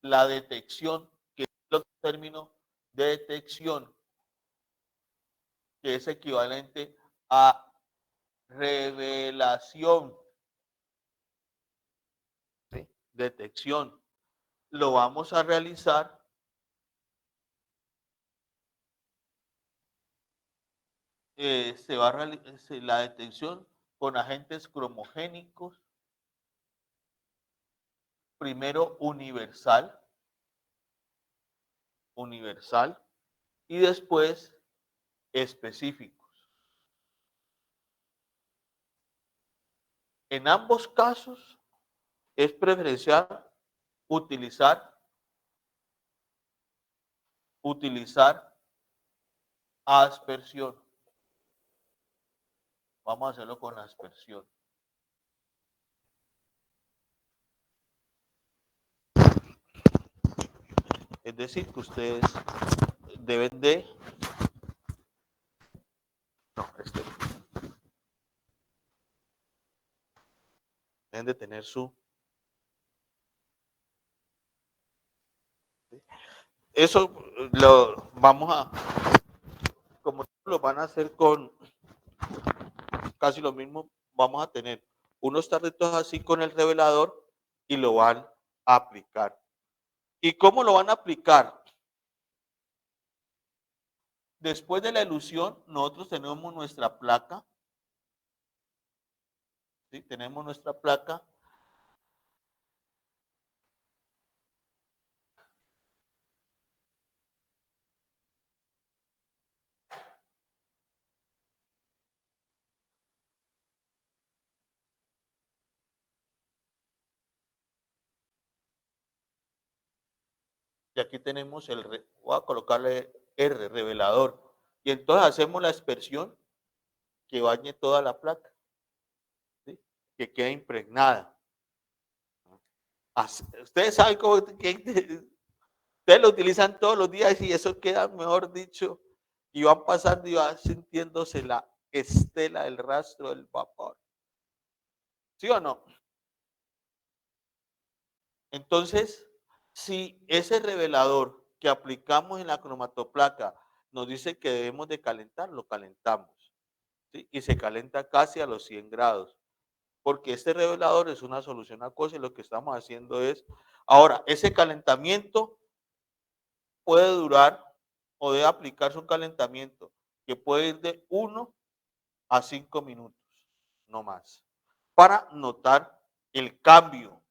la detección, que es el término de detección, que es equivalente a revelación. ¿Sí? Detección. Lo vamos a realizar se va a realizar la detección con agentes cromogénicos, primero universal, y después específicos. En ambos casos es preferencial utilizar aspersión. Vamos a hacerlo con aspersión. Es decir, que ustedes deben de... No, deben de tener su... Eso lo vamos a... Como lo van a hacer con casi lo mismo, vamos a tener unos tarritos así con el revelador y lo van a aplicar. ¿Y cómo lo van a aplicar? Después de la elución, nosotros tenemos nuestra placa. ¿Sí? Tenemos nuestra placa. Y aquí tenemos voy a colocarle R, revelador. Y entonces hacemos la aspersión que bañe toda la placa, ¿sí? Que quede impregnada. Ustedes saben cómo ustedes lo utilizan todos los días y eso queda, mejor dicho, y van pasando y van sintiéndose la estela, el rastro del vapor. ¿Sí o no? Entonces, si ese revelador que aplicamos en la cromatoplaca nos dice que debemos de calentar, lo calentamos, ¿sí? Y se calienta casi a los 100 grados, porque este revelador es una solución acuosa y lo que estamos haciendo es, ahora, ese calentamiento puede durar o debe aplicarse un calentamiento que puede ir de 1 a 5 minutos, no más, para notar el cambio,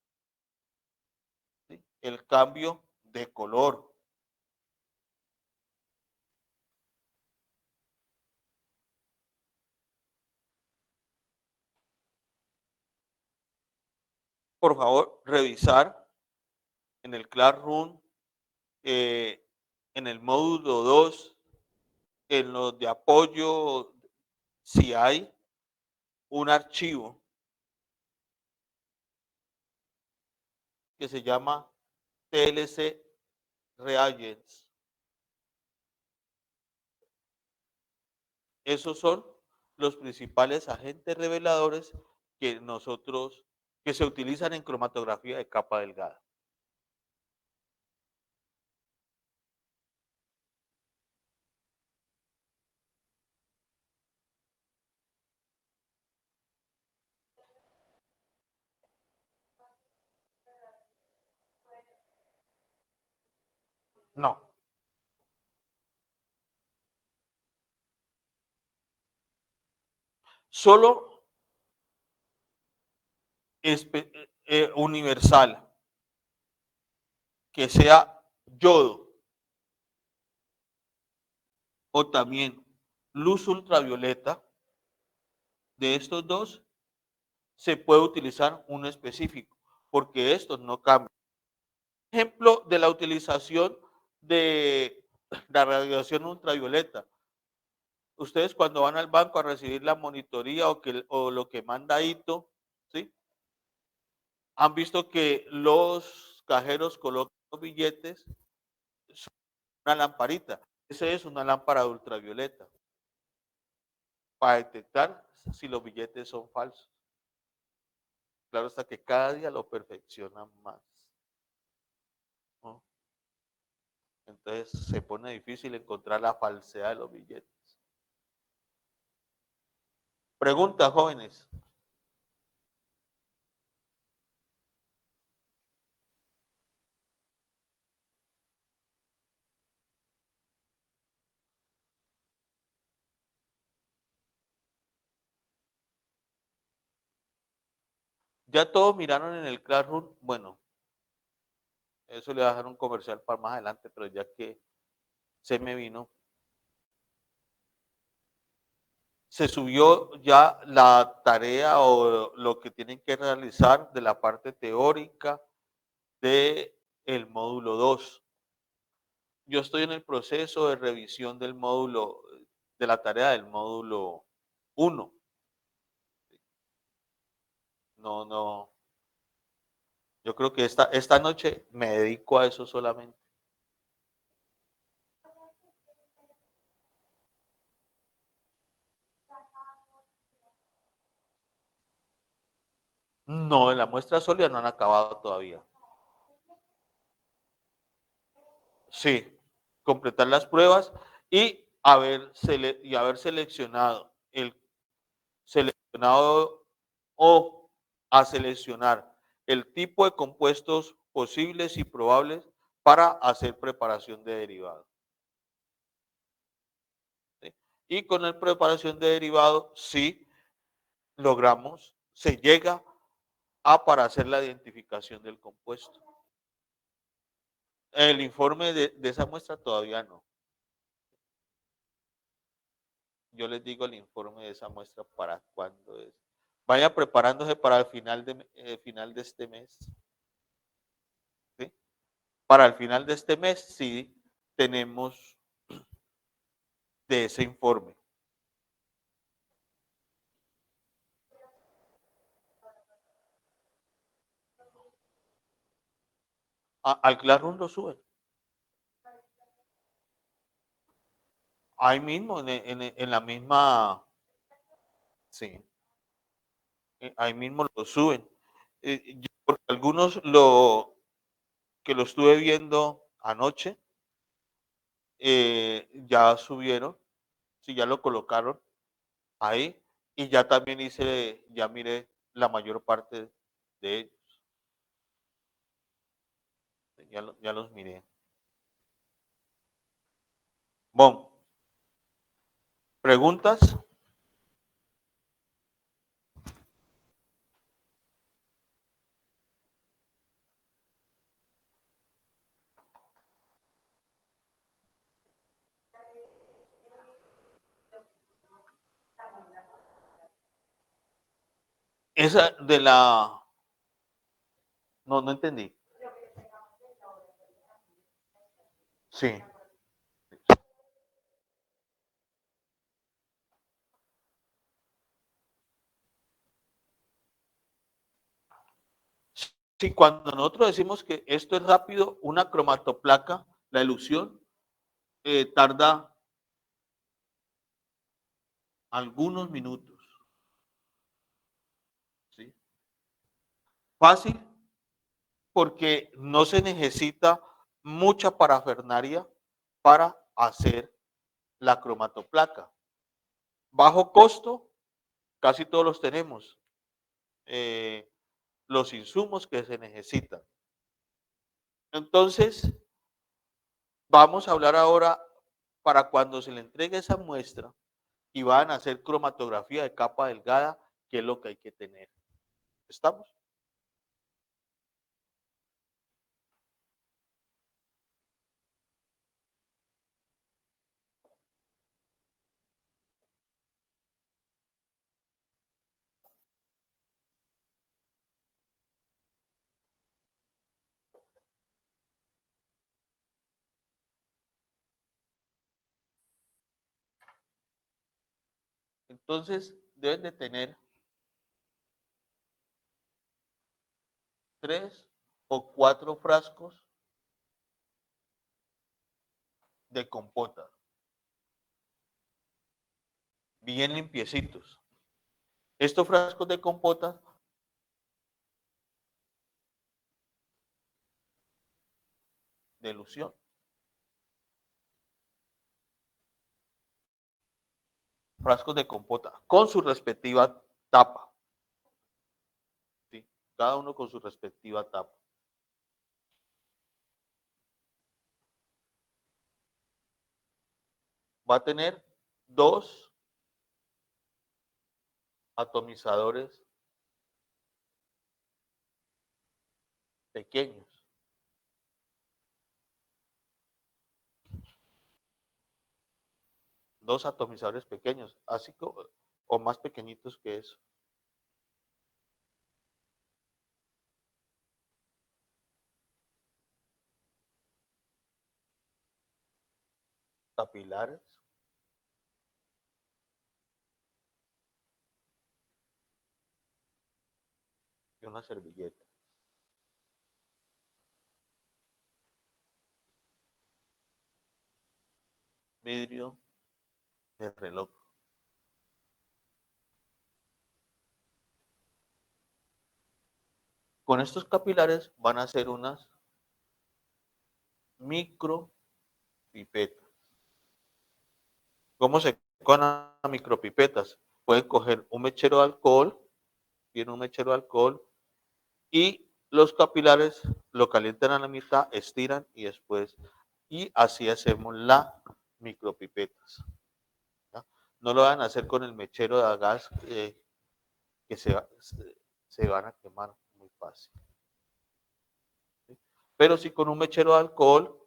¿sí? El cambio de color. Por favor, revisar en el Classroom, en el módulo 2, en los de apoyo, si hay un archivo que se llama TLC Reagents. Esos son los principales agentes reveladores que se utilizan en cromatografía de capa delgada. No. Solo universal, que sea yodo o también luz ultravioleta. De estos dos se puede utilizar uno específico, porque estos no cambian. Ejemplo de la utilización de la radiación ultravioleta. Ustedes cuando van al banco a recibir la monitoría o lo que manda ITO, ¿sí? Han visto que los cajeros colocan los billetes sobre una lamparita. Esa es una lámpara ultravioleta para detectar si los billetes son falsos. Claro está que cada día lo perfeccionan más, ¿no? Entonces se pone difícil encontrar la falsedad de los billetes. Pregunta, jóvenes. Ya todos miraron en el Classroom. Bueno, eso le voy a dejar un comercial para más adelante, pero ya que se me vino. Se subió ya la tarea o lo que tienen que realizar de la parte teórica del módulo 2. Yo estoy en el proceso de revisión del módulo, de la tarea del módulo 1. No, yo creo que esta noche me dedico a eso solamente. No, en la muestra sólida no han acabado todavía. Sí, completar las pruebas y haber seleccionado o a seleccionar el tipo de compuestos posibles y probables para hacer preparación de derivado. ¿Sí? Y con la preparación de derivado, sí logramos, se llega a para hacer la identificación del compuesto. El informe de esa muestra todavía no. Yo les digo el informe de esa muestra para cuándo es. Vaya preparándose para el final de este mes. ¿Sí? Para el final de este mes sí tenemos de ese informe. Al Classroom lo suben. Ahí mismo, en la misma, sí, ahí mismo lo suben. Porque algunos que lo estuve viendo anoche, ya subieron, sí, ya lo colocaron ahí, y ya también ya miré la mayor parte de ellos. Ya los miré. Bon, ¿preguntas? Esa de la... No, no entendí. Sí. Sí, cuando nosotros decimos que esto es rápido, una cromatoplaca, la elusión, tarda algunos minutos. ¿Sí? Fácil, porque no se necesita mucha parafernalia para hacer la cromatoplaca. Bajo costo, casi todos los tenemos. Los insumos que se necesitan. Entonces, vamos a hablar ahora para cuando se le entregue esa muestra y van a hacer cromatografía de capa delgada, qué es lo que hay que tener. ¿Estamos? Entonces, deben de tener 3 o 4 frascos de compota, bien limpiecitos. Estos frascos de compota de elusión. Frascos de compota con su respectiva tapa. ¿Sí? Cada uno con su respectiva tapa. Va a tener 2 atomizadores pequeños. Dos atomizadores pequeños, así o más pequeñitos que eso. Capilares. Y una servilleta. Vidrio de reloj. Con estos capilares van a hacer unas micropipetas. ¿Cómo se con las micropipetas? Pueden coger un mechero de alcohol, tiene un mechero de alcohol, y los capilares lo calientan a la mitad, estiran y después, y así hacemos las micropipetas. ¿Ya? No lo van a hacer con el mechero de gas que se van a quemar muy fácil. ¿Sí? Pero si con un mechero de alcohol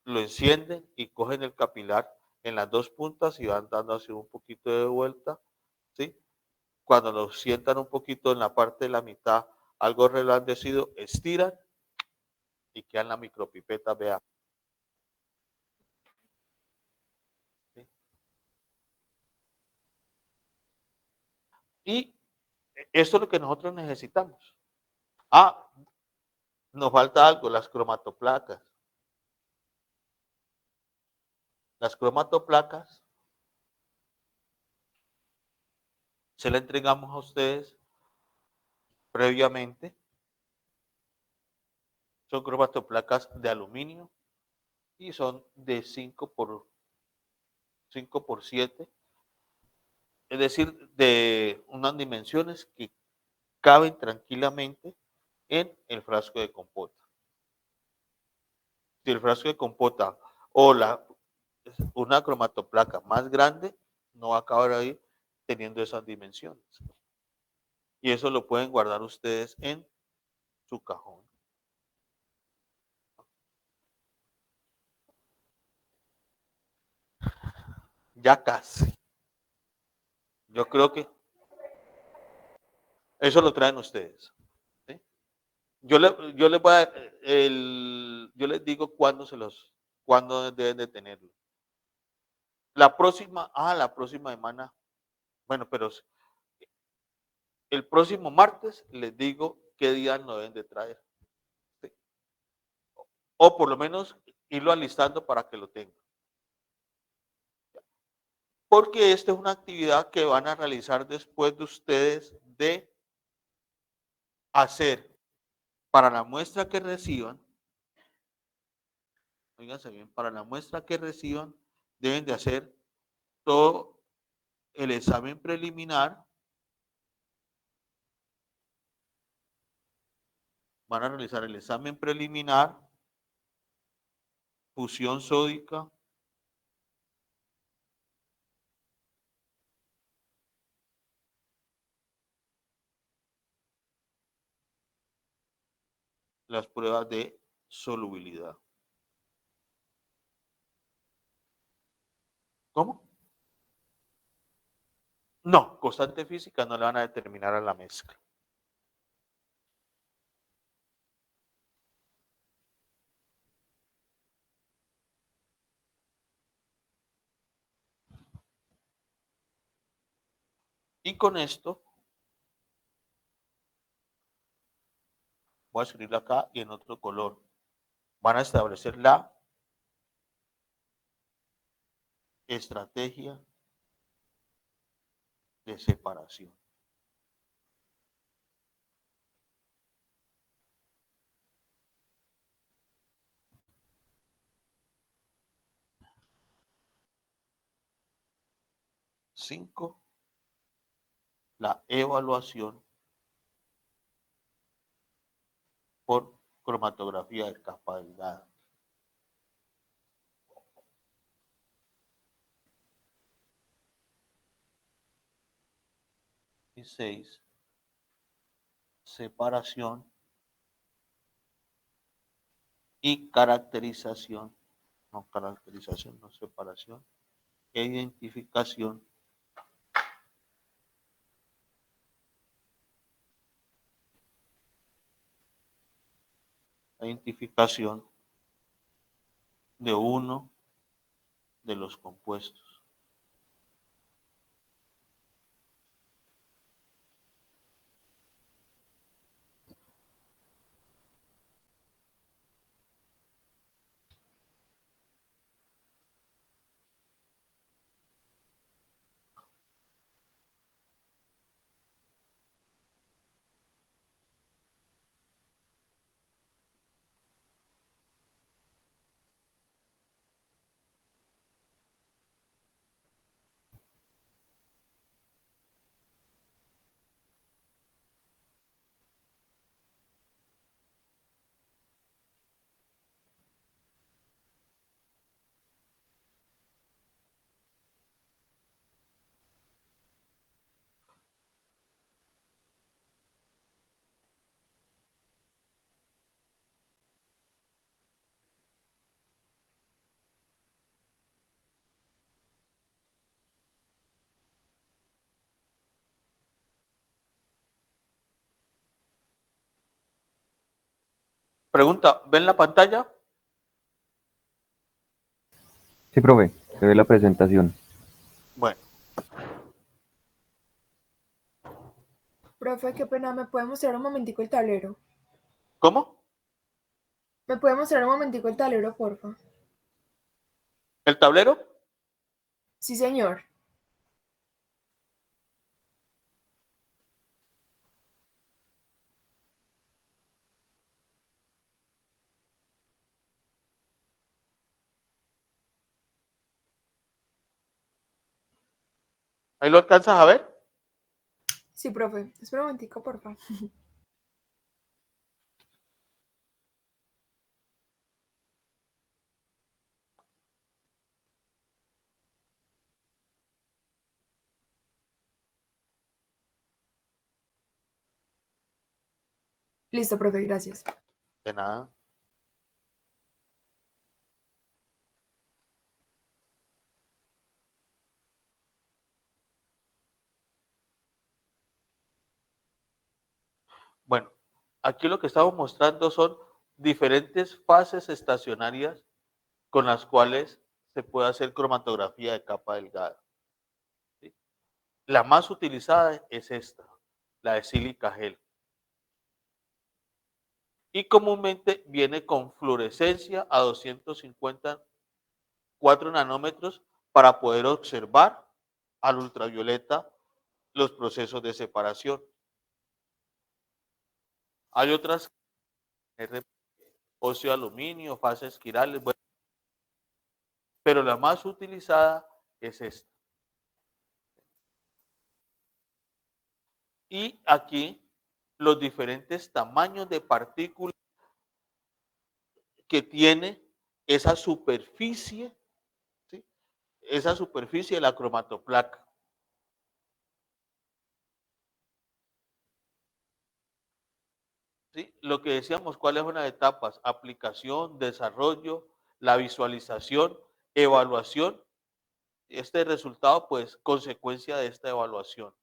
lo encienden y cogen el capilar en las dos puntas y van dando así un poquito de vuelta, ¿sí? Cuando lo sientan un poquito en la parte de la mitad, algo reblandecido, estiran y quedan la micropipeta, vea. ¿Sí? Y esto es lo que nosotros necesitamos. Ah, nos falta algo, las cromatoplacas. Las cromatoplacas se las entregamos a ustedes previamente. Son cromatoplacas de aluminio y son de 5 por 7, es decir, de unas dimensiones que caben tranquilamente en el frasco de compota. Si el frasco de compota o una cromatoplaca más grande no va a acabar ahí teniendo esas dimensiones. Y eso lo pueden guardar ustedes en su cajón. Ya casi. Yo creo que eso lo traen ustedes. ¿Sí? Yo les voy a, yo les digo cuándo deben de tenerlo. La próxima semana, bueno, pero el próximo martes les digo qué día no deben de traer. ¿Sí? O por lo menos irlo alistando para que lo tengan. Porque esta es una actividad que van a realizar después de ustedes de hacer para la muestra que reciban. Fíjense bien, para la muestra que reciban deben de hacer todo el examen preliminar. Van a realizar el examen preliminar, fusión sódica, las pruebas de solubilidad. ¿Cómo? No, constante física no le van a determinar a la mezcla. Y con esto, voy a escribirlo acá y en otro color. Van a establecer la estrategia de separación. Cinco, la evaluación por cromatografía de capa delgada. Y 6, separación y caracterización, no separación, e identificación de uno de los compuestos. Pregunta, ¿ven la pantalla? Sí, profe, se ve la presentación. Bueno, Profe, qué pena, ¿me puede mostrar un momentico el tablero? ¿cómo? ¿Me puede mostrar un momentico el tablero, porfa? ¿El tablero? Sí, señor. ¿Ahí lo alcanzas a ver? Sí, profe. Espera un momentico, porfa. Listo, profe, gracias. De nada. Bueno, aquí lo que estamos mostrando son diferentes fases estacionarias con las cuales se puede hacer cromatografía de capa delgada. ¿Sí? La más utilizada es esta, la de sílica gel. Y comúnmente viene con fluorescencia a 254 nanómetros para poder observar al ultravioleta los procesos de separación. Hay otras, óxido de aluminio, fases quirales, bueno, pero la más utilizada es esta. Y aquí los diferentes tamaños de partículas que tiene esa superficie, ¿sí? Esa superficie de la cromatoplaca. ¿Sí? Lo que decíamos, ¿cuáles son las etapas? Aplicación, desarrollo, la visualización, evaluación. Este resultado, pues, consecuencia de esta evaluación.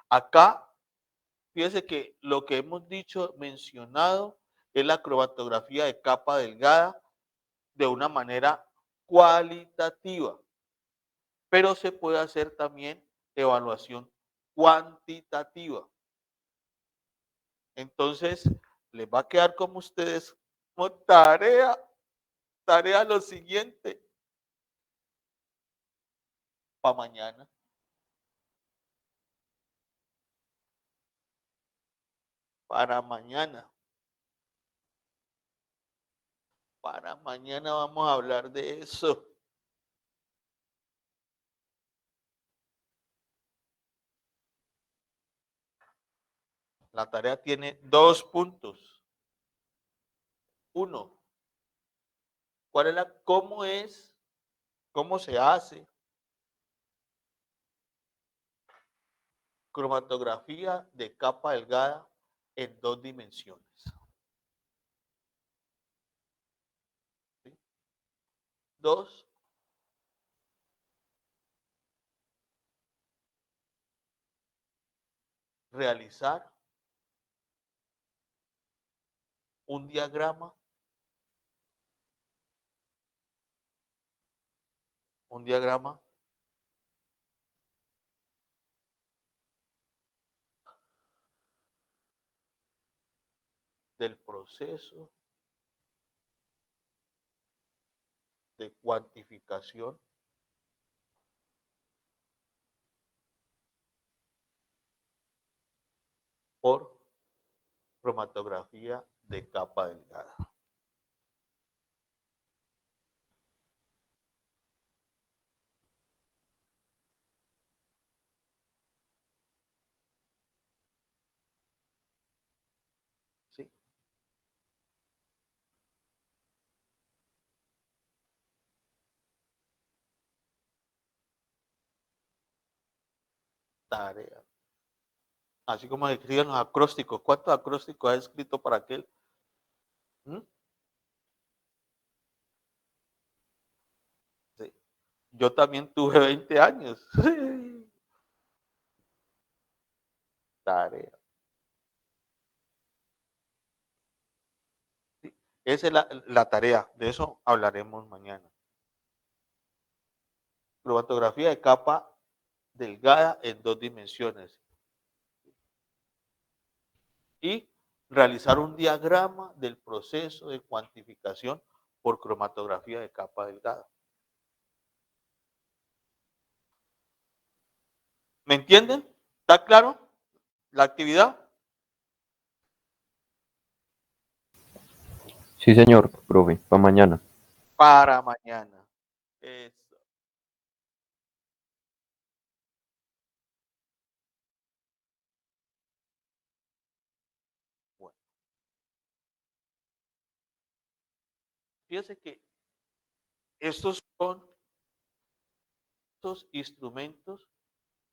Acá, fíjese que lo que hemos dicho, mencionado, es la cromatografía de capa delgada de una manera cualitativa, pero se puede hacer también evaluación cuantitativa. Entonces, les va a quedar como ustedes como tarea lo siguiente para mañana. Para mañana. Para mañana vamos a hablar de eso. La tarea tiene 2 puntos. 1, cómo se hace cromatografía de capa delgada en 2 dimensiones. ¿Sí? 2, realizar un diagrama del proceso de cuantificación por cromatografía de capa delgada. ¿Sí? Tarea. Así como escriben los acrósticos. ¿Cuántos acrósticos ha escrito para aquel? ¿Mm? Sí. Yo también tuve 20 años. Tarea. Sí. Esa es la tarea, de eso hablaremos mañana. Cromatografía de capa delgada en 2 dimensiones. Y realizar un diagrama del proceso de cuantificación por cromatografía de capa delgada. ¿Me entienden? ¿Está claro la actividad? Sí, señor, profe, para mañana. Para mañana. Eso. Bueno, fíjense que estos son estos instrumentos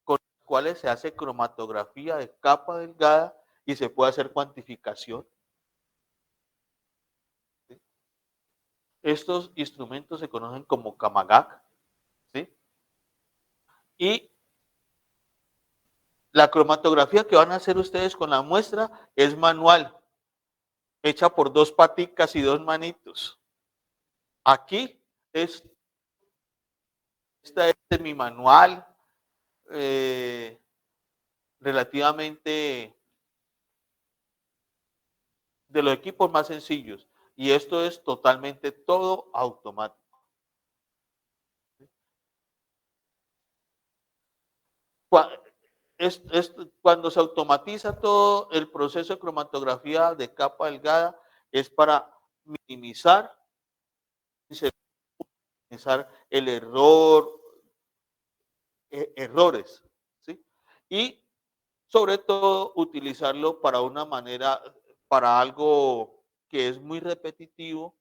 con los cuales se hace cromatografía de capa delgada y se puede hacer cuantificación. ¿Sí? Estos instrumentos se conocen como Camagac, ¿sí? Y la cromatografía que van a hacer ustedes con la muestra es manual, hecha por 2 paticas y 2 manitos. Aquí es, este es mi manual, relativamente de los equipos más sencillos. Y esto es totalmente todo automático. Cuando se automatiza todo el proceso de cromatografía de capa delgada, es para minimizar el error, errores, ¿sí? Y sobre todo utilizarlo para una manera, para algo que es muy repetitivo,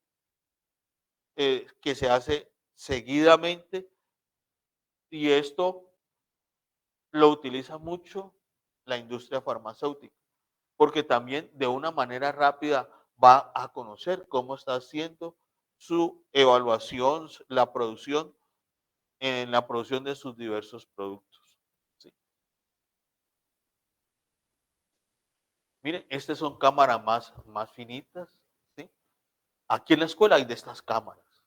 que se hace seguidamente, y esto lo utiliza mucho la industria farmacéutica, porque también de una manera rápida va a conocer cómo está haciendo su evaluación, la producción, en la producción de sus diversos productos. ¿Sí? Miren, estas son cámaras más finitas. ¿Sí? Aquí en la escuela hay de estas cámaras,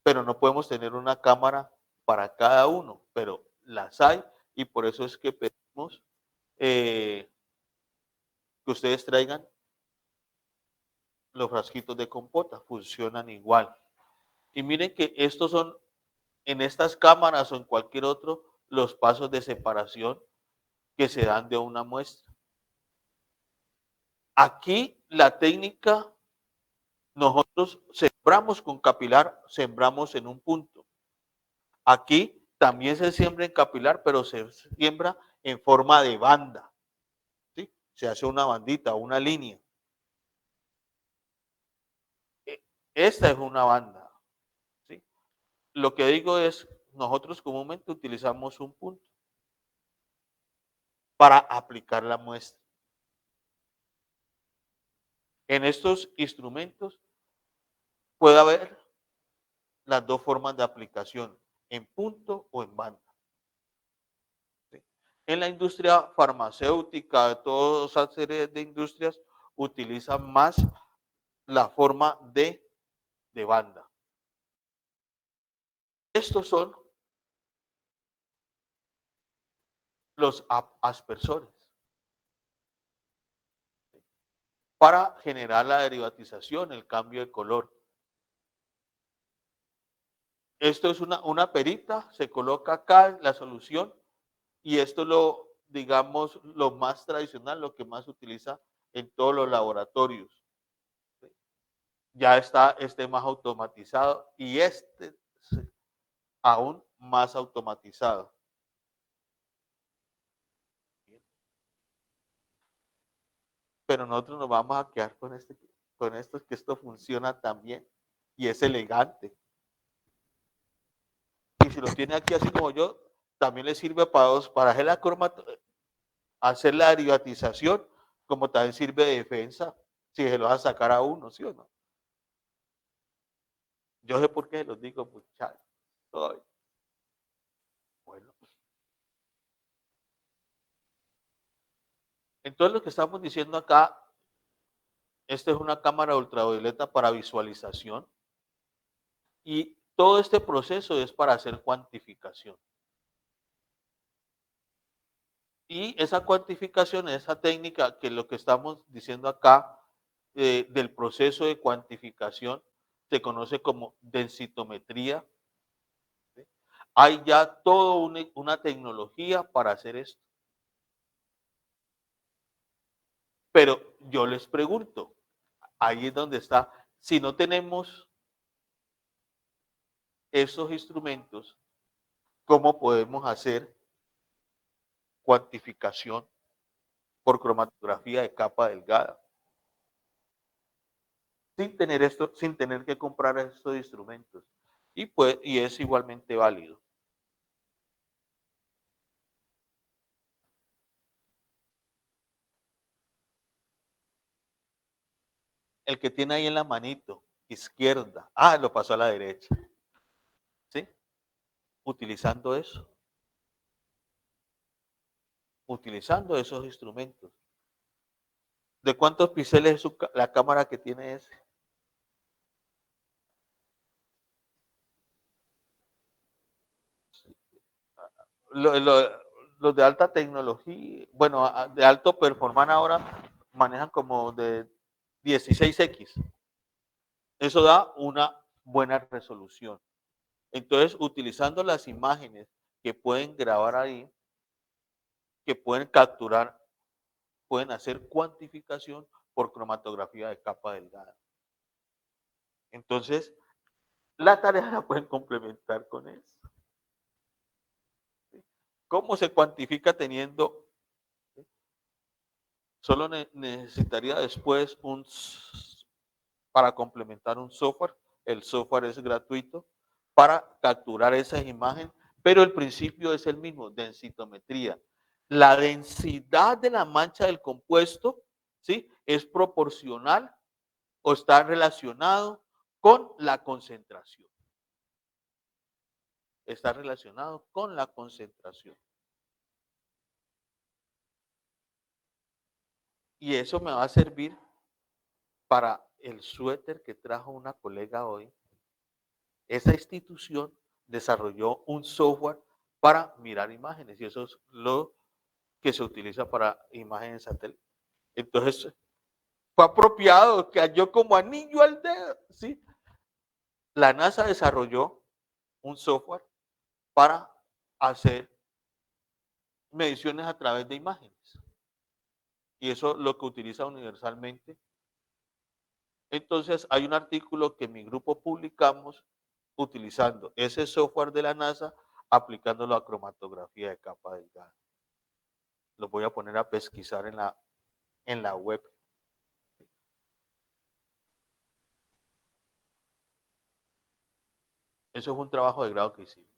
pero no podemos tener una cámara para cada uno, pero las hay y por eso es que pedimos que ustedes traigan los frasquitos de compota, funcionan igual. Y miren que estos son, en estas cámaras o en cualquier otro, los pasos de separación que se dan de una muestra. Aquí la técnica, nosotros sembramos con capilar, sembramos en un punto. Aquí también se siembra en capilar, pero se siembra en forma de banda. ¿Sí? Se hace una bandita, una línea. Esta es una banda. ¿Sí? Lo que digo es, nosotros comúnmente utilizamos un punto para aplicar la muestra. En estos instrumentos puede haber las 2 formas de aplicación, en punto o en banda. ¿Sí? En la industria farmacéutica, toda esa serie de industrias utilizan más la forma de banda. Estos son los aspersores para generar la derivatización, el cambio de color. Esto es una perita, se coloca acá en la solución y esto es lo, digamos, lo más tradicional, lo que más se utiliza en todos los laboratorios. Ya está este más automatizado y este aún más automatizado. Pero nosotros nos vamos a quedar con esto, que esto funciona también y es elegante. Y si lo tiene aquí así como yo, también le sirve para hacer la derivatización, como también sirve de defensa, si se lo vas a sacar a uno, ¿sí o no? Yo sé por qué se los digo, muchachos. Bueno, entonces lo que estamos diciendo acá Esta es una cámara ultravioleta para visualización y todo este proceso es para hacer cuantificación. Y esa cuantificación, esa técnica, que lo que estamos diciendo acá del proceso de cuantificación, se conoce como densitometría. ¿Sí? Hay ya toda una tecnología para hacer esto. Pero yo les pregunto, ahí es donde está, si no tenemos esos instrumentos, ¿cómo podemos hacer cuantificación por cromatografía de capa delgada? Sin tener esto, sin tener que comprar estos instrumentos. Y es igualmente válido. El que tiene ahí en la manito izquierda, lo pasó a la derecha. ¿Sí? Utilizando eso. Utilizando esos instrumentos. ¿De cuántos píxeles es la cámara que tiene ese? Los de alta tecnología, bueno, de alto performance ahora manejan como de 16x. Eso da una buena resolución. Entonces, utilizando las imágenes que pueden grabar ahí, que pueden capturar, pueden hacer cuantificación por cromatografía de capa delgada. Entonces, la tarea la pueden complementar con eso. ¿Cómo se cuantifica teniendo? Solo necesitaría después para complementar un software. El software es gratuito para capturar esas imágenes, pero el principio es el mismo, densitometría. La densidad de la mancha del compuesto, ¿sí?, es proporcional o está relacionado con la concentración. Está relacionado con la concentración. Y eso me va a servir para el suéter que trajo una colega hoy. Esa institución desarrolló un software para mirar imágenes y eso es lo que se utiliza para imágenes satélite. Entonces, fue apropiado, cayó como anillo al dedo, ¿sí? La NASA desarrolló un software para hacer mediciones a través de imágenes. Y eso es lo que utiliza universalmente. Entonces, hay un artículo que en mi grupo publicamos utilizando ese software de la NASA, aplicándolo a cromatografía de capa delgada. Lo voy a poner a pesquisar en la web. Eso es un trabajo de grado que hicimos.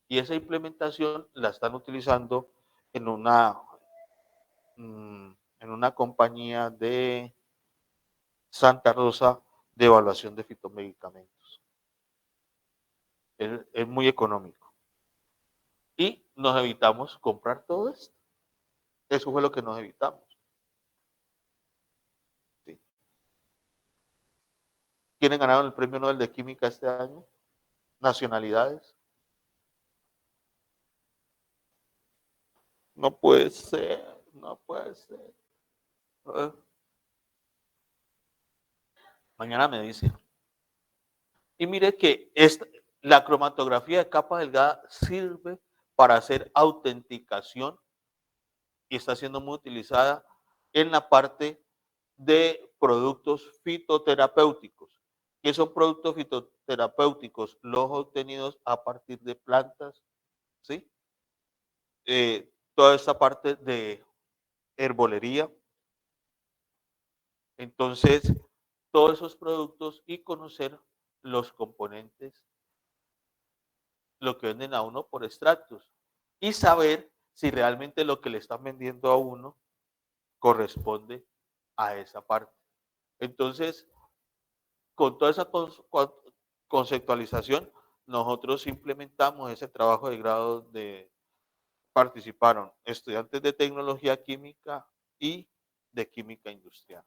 Y esa implementación la están utilizando en una compañía de Santa Rosa de evaluación de fitomedicamentos. Es muy económico. Y nos evitamos comprar todo esto. Eso fue lo que nos evitamos. Sí. ¿Quiénes ganaron el premio Nobel de Química este año? Nacionalidades. No puede ser, no puede ser. Mañana me dicen. Y mire que la cromatografía de capa delgada sirve para hacer autenticación y está siendo muy utilizada en la parte de productos fitoterapéuticos. ¿Qué son productos fitoterapéuticos? Los obtenidos a partir de plantas, ¿sí? Toda esta parte de herbolería. Entonces, todos esos productos y conocer los componentes, lo que venden a uno por extractos y saber si realmente lo que le están vendiendo a uno corresponde a esa parte. Entonces, con toda esa conceptualización, nosotros implementamos ese trabajo de grado participaron estudiantes de tecnología química y de química industrial.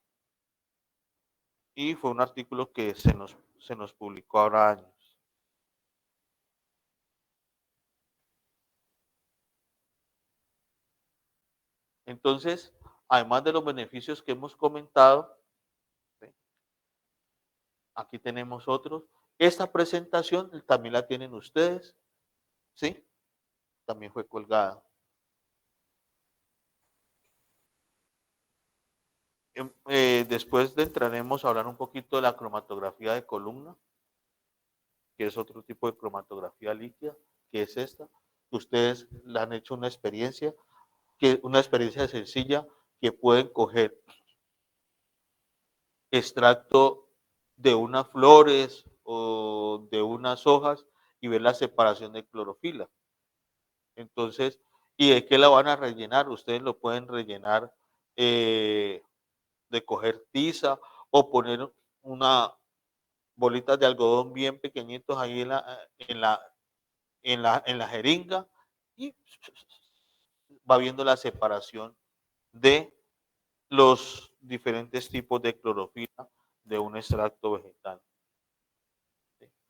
y fue un artículo que se nos publicó ahora años. Entonces, además de los beneficios que hemos comentado, ¿sí? Aquí tenemos otros. Esta presentación también la tienen ustedes, ¿sí? También fue colgada. Después entraremos a hablar un poquito de la cromatografía de columna, que es otro tipo de cromatografía líquida, que es esta. Ustedes la han hecho una experiencia sencilla, que pueden coger extracto de unas flores o de unas hojas y ver la separación de clorofila. Entonces, ¿y de qué la van a rellenar? Ustedes lo pueden rellenar de coger tiza o poner una bolitas de algodón bien pequeñitos ahí en la jeringa y va viendo la separación de los diferentes tipos de clorofila de un extracto vegetal.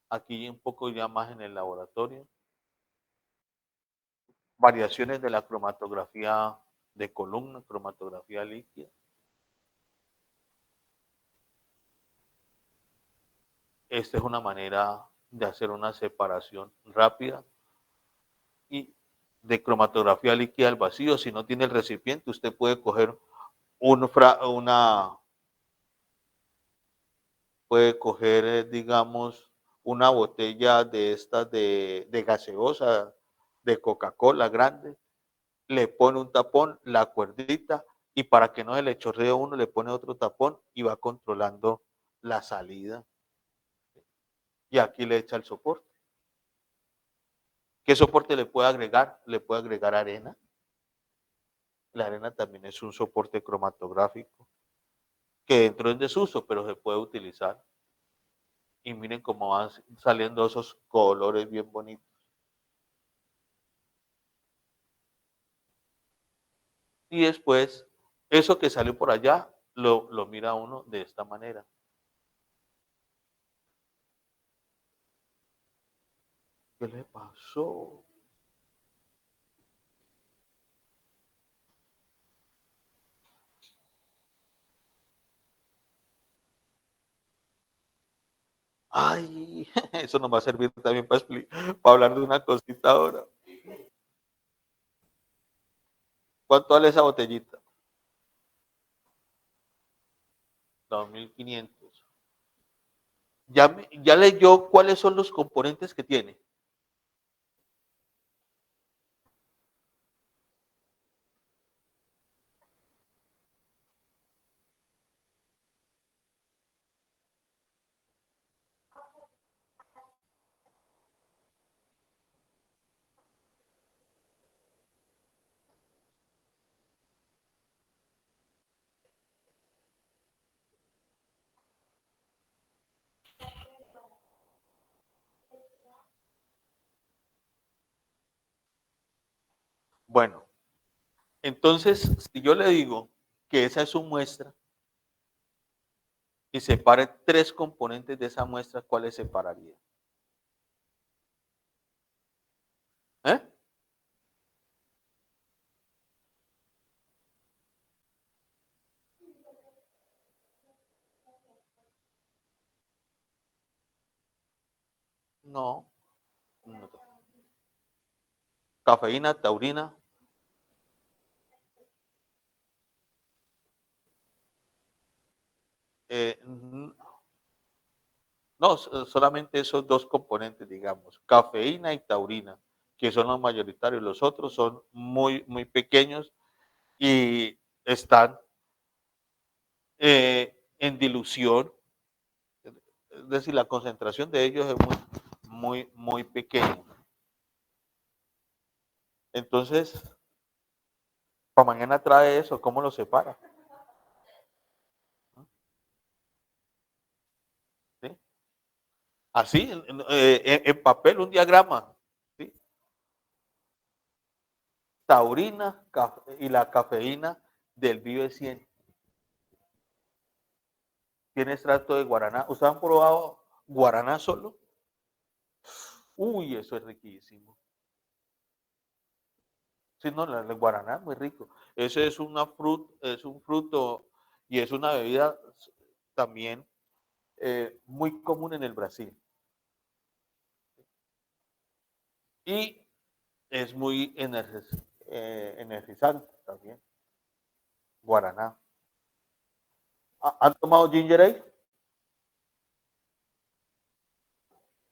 Aquí un poco ya más en el laboratorio. Variaciones de la cromatografía de columna, cromatografía líquida. Esta es una manera de hacer una separación rápida y de cromatografía líquida al vacío. Si no tiene el recipiente, usted puede coger digamos, una botella de estas de gaseosa, de Coca-Cola grande, le pone un tapón, la cuerdita, y para que no se le chorree uno, le pone otro tapón y va controlando la salida. Y aquí le echa el soporte. ¿Qué soporte le puede agregar? Le puede agregar arena. La arena también es un soporte cromatográfico que dentro es desuso, pero se puede utilizar. Y miren cómo van saliendo esos colores bien bonitos. Y después, eso que salió por allá, lo mira uno de esta manera. ¿Qué le pasó? Ay, eso nos va a servir también para hablar de una cosita ahora. ¿Cuánto vale esa botellita? 2.500. Ya leyó cuáles son los componentes que tiene. Bueno, entonces, si yo le digo que esa es su muestra y separe 3 componentes de esa muestra, ¿cuáles separaría? ¿Eh? No. No. Cafeína, taurina. No, solamente esos 2 componentes, digamos, cafeína y taurina, que son los mayoritarios. Los otros son muy, muy pequeños y están en dilución. Es decir, la concentración de ellos es muy, muy, muy pequeña. Entonces, para mañana trae eso, ¿cómo lo separa? ¿Sí? Así, en papel, un diagrama. ¿Sí? Taurina y la cafeína del Vive 100. tiene extracto de guaraná. ¿Ustedes han probado guaraná solo? Uy, eso es riquísimo. Sí, no, el guaraná es muy rico. Ese es es un fruto y es una bebida también muy común en el Brasil. Y es muy energizante también. Guaraná. ¿Han tomado ginger ale?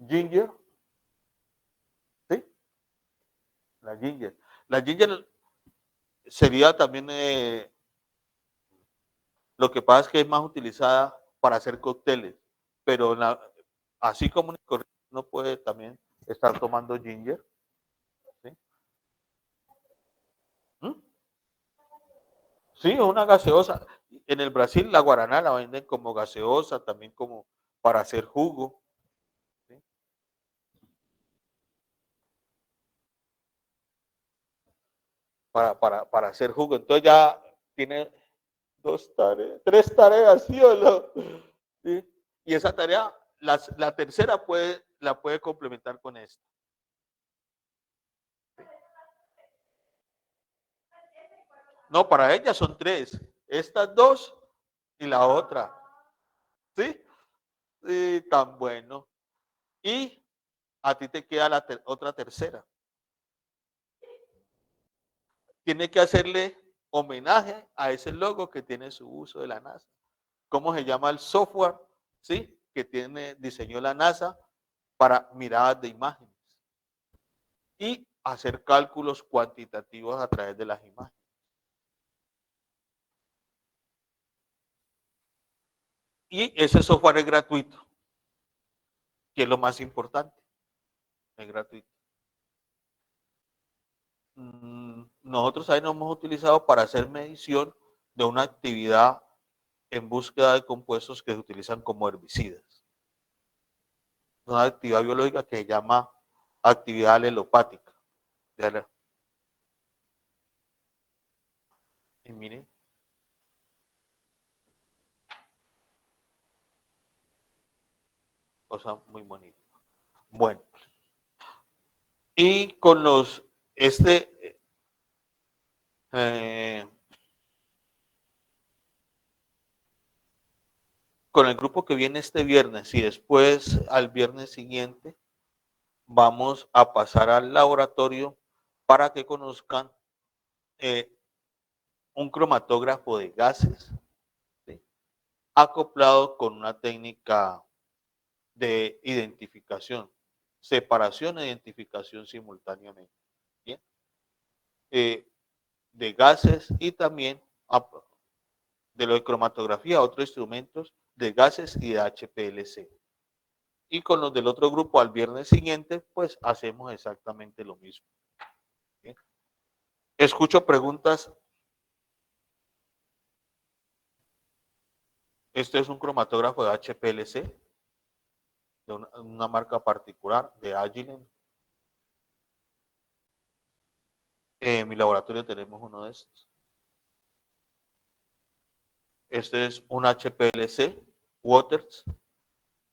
Ginger, ¿sí? La ginger. La ginger sería también, lo que pasa es que es más utilizada para hacer cócteles, pero así como uno puede también estar tomando ginger. ¿Sí? ¿Mm? Sí, es una gaseosa. En el Brasil la guaraná la venden como gaseosa, también como para hacer jugo. ¿Sí? Para hacer jugo. Entonces ya tiene tres tareas, ¿sí o no? ¿Sí? Y esa tarea, la tercera la puede complementar con esta. No, para ella son tres. Estas dos y la otra. ¿Sí? Sí, tan bueno. Y a ti te queda otra tercera. Tiene que hacerle homenaje a ese logo que tiene su uso de la NASA. ¿Cómo se llama el software? ¿Sí? Que diseñó la NASA para miradas de imágenes y hacer cálculos cuantitativos a través de las imágenes. Y ese software es gratuito, que es lo más importante. Es gratuito. Nosotros ahí nos hemos utilizado para hacer medición de una actividad en búsqueda de compuestos que se utilizan como herbicidas. Una actividad biológica que se llama actividad alelopática. Y miren, cosa muy bonita. Bueno, y con eh, con el grupo que viene este viernes y después al viernes siguiente, vamos a pasar al laboratorio para que conozcan un cromatógrafo de gases, ¿sí? Acoplado con una técnica de identificación, separación e identificación simultáneamente. ¿Bien? De gases y también de lo de cromatografía, otros instrumentos de gases y de HPLC. Y con los del otro grupo al viernes siguiente, pues hacemos exactamente lo mismo. ¿Bien? Escucho preguntas. Este es un cromatógrafo de HPLC, de una marca particular, de Agilent. En mi laboratorio tenemos uno de estos. Este es un HPLC Waters.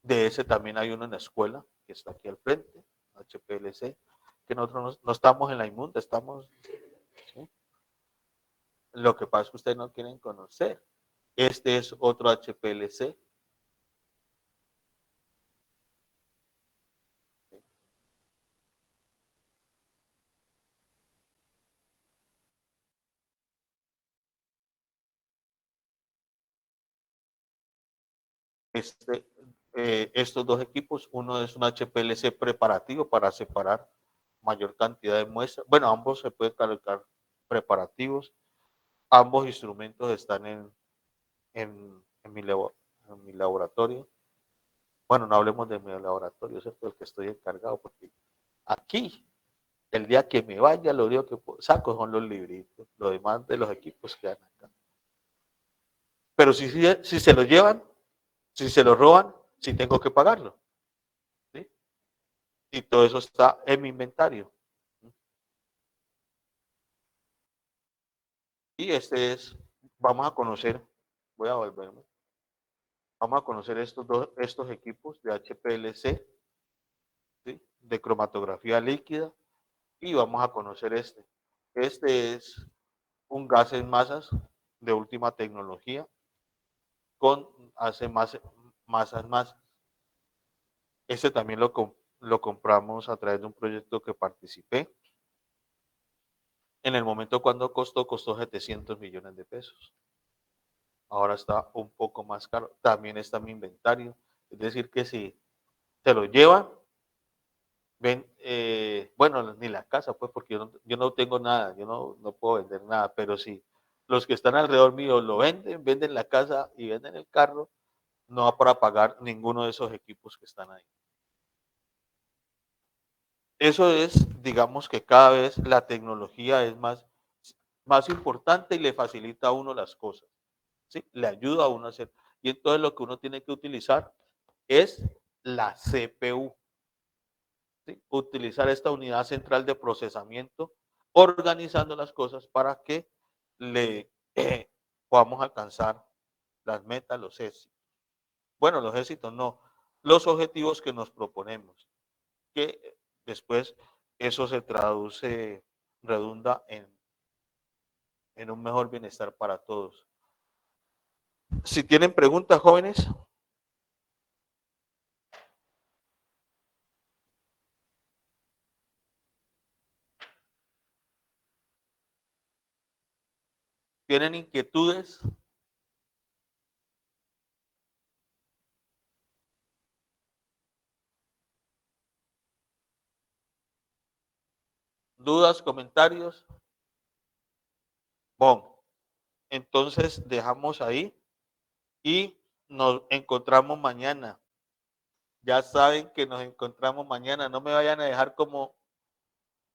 De ese también hay uno en la escuela, que está aquí al frente, HPLC, que nosotros no estamos en la inmunda, estamos... ¿sí? Lo que pasa es que ustedes no quieren conocer. Este es otro HPLC. Estos dos equipos, uno es un HPLC preparativo para separar mayor cantidad de muestras. Bueno, ambos se pueden colocar preparativos. Ambos instrumentos están en mi laboratorio. Bueno, no hablemos de mi laboratorio, ¿cierto? El que estoy encargado, porque aquí, el día que me vaya, lo único que saco son los libritos. Lo demás de los equipos quedan acá. Pero si se lo llevan, si se lo roban, sí tengo que pagarlo. ¿Sí? Y todo eso está en mi inventario. Y vamos a conocer, voy a volverme. Vamos a conocer estos equipos de HPLC, ¿sí? De cromatografía líquida, y vamos a conocer este. Este es un gas en masas de última tecnología hace masas más. Este también lo compramos a través de un proyecto que participé. En el momento cuando costó 700 millones de pesos. Ahora está un poco más caro. También está mi inventario. Es decir, que si se lo llevan, ven, bueno, ni la casa, pues, porque yo no tengo nada, yo no puedo vender nada, pero si los que están alrededor mío lo venden la casa y venden el carro, no va para pagar ninguno de esos equipos que están ahí. Eso es, digamos que cada vez la tecnología es más importante y le facilita a uno las cosas, ¿sí? Le ayuda a uno a hacer. Y entonces lo que uno tiene que utilizar es la CPU, ¿sí? Utilizar esta unidad central de procesamiento, organizando las cosas para que podamos alcanzar las metas, los éxitos. Bueno, los éxitos no, los objetivos que nos proponemos, que después eso se redunda en un mejor bienestar para todos. Si tienen preguntas, jóvenes. ¿Tienen inquietudes? ¿Dudas, comentarios? Bueno, entonces dejamos ahí y nos encontramos mañana. Ya saben que nos encontramos mañana. No me vayan a dejar como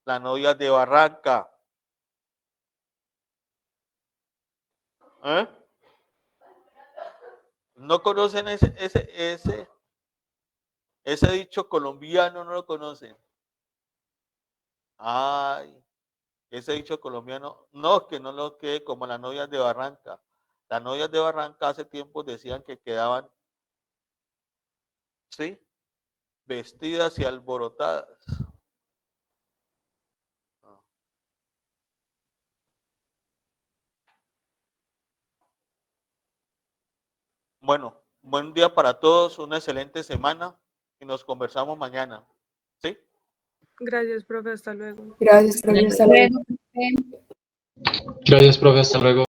las novias de Barranca. ¿Eh? ¿No conocen ese dicho colombiano? ¿No lo conocen? Ay, ese dicho colombiano, no, que no lo quede como las novias de Barranca. Las novias de Barranca hace tiempo decían que quedaban, ¿sí? Vestidas y alborotadas. Bueno, buen día para todos, una excelente semana y nos conversamos mañana. ¿Sí? Gracias, profe, hasta luego. Gracias, profe. Hasta luego. Gracias, profe, hasta luego.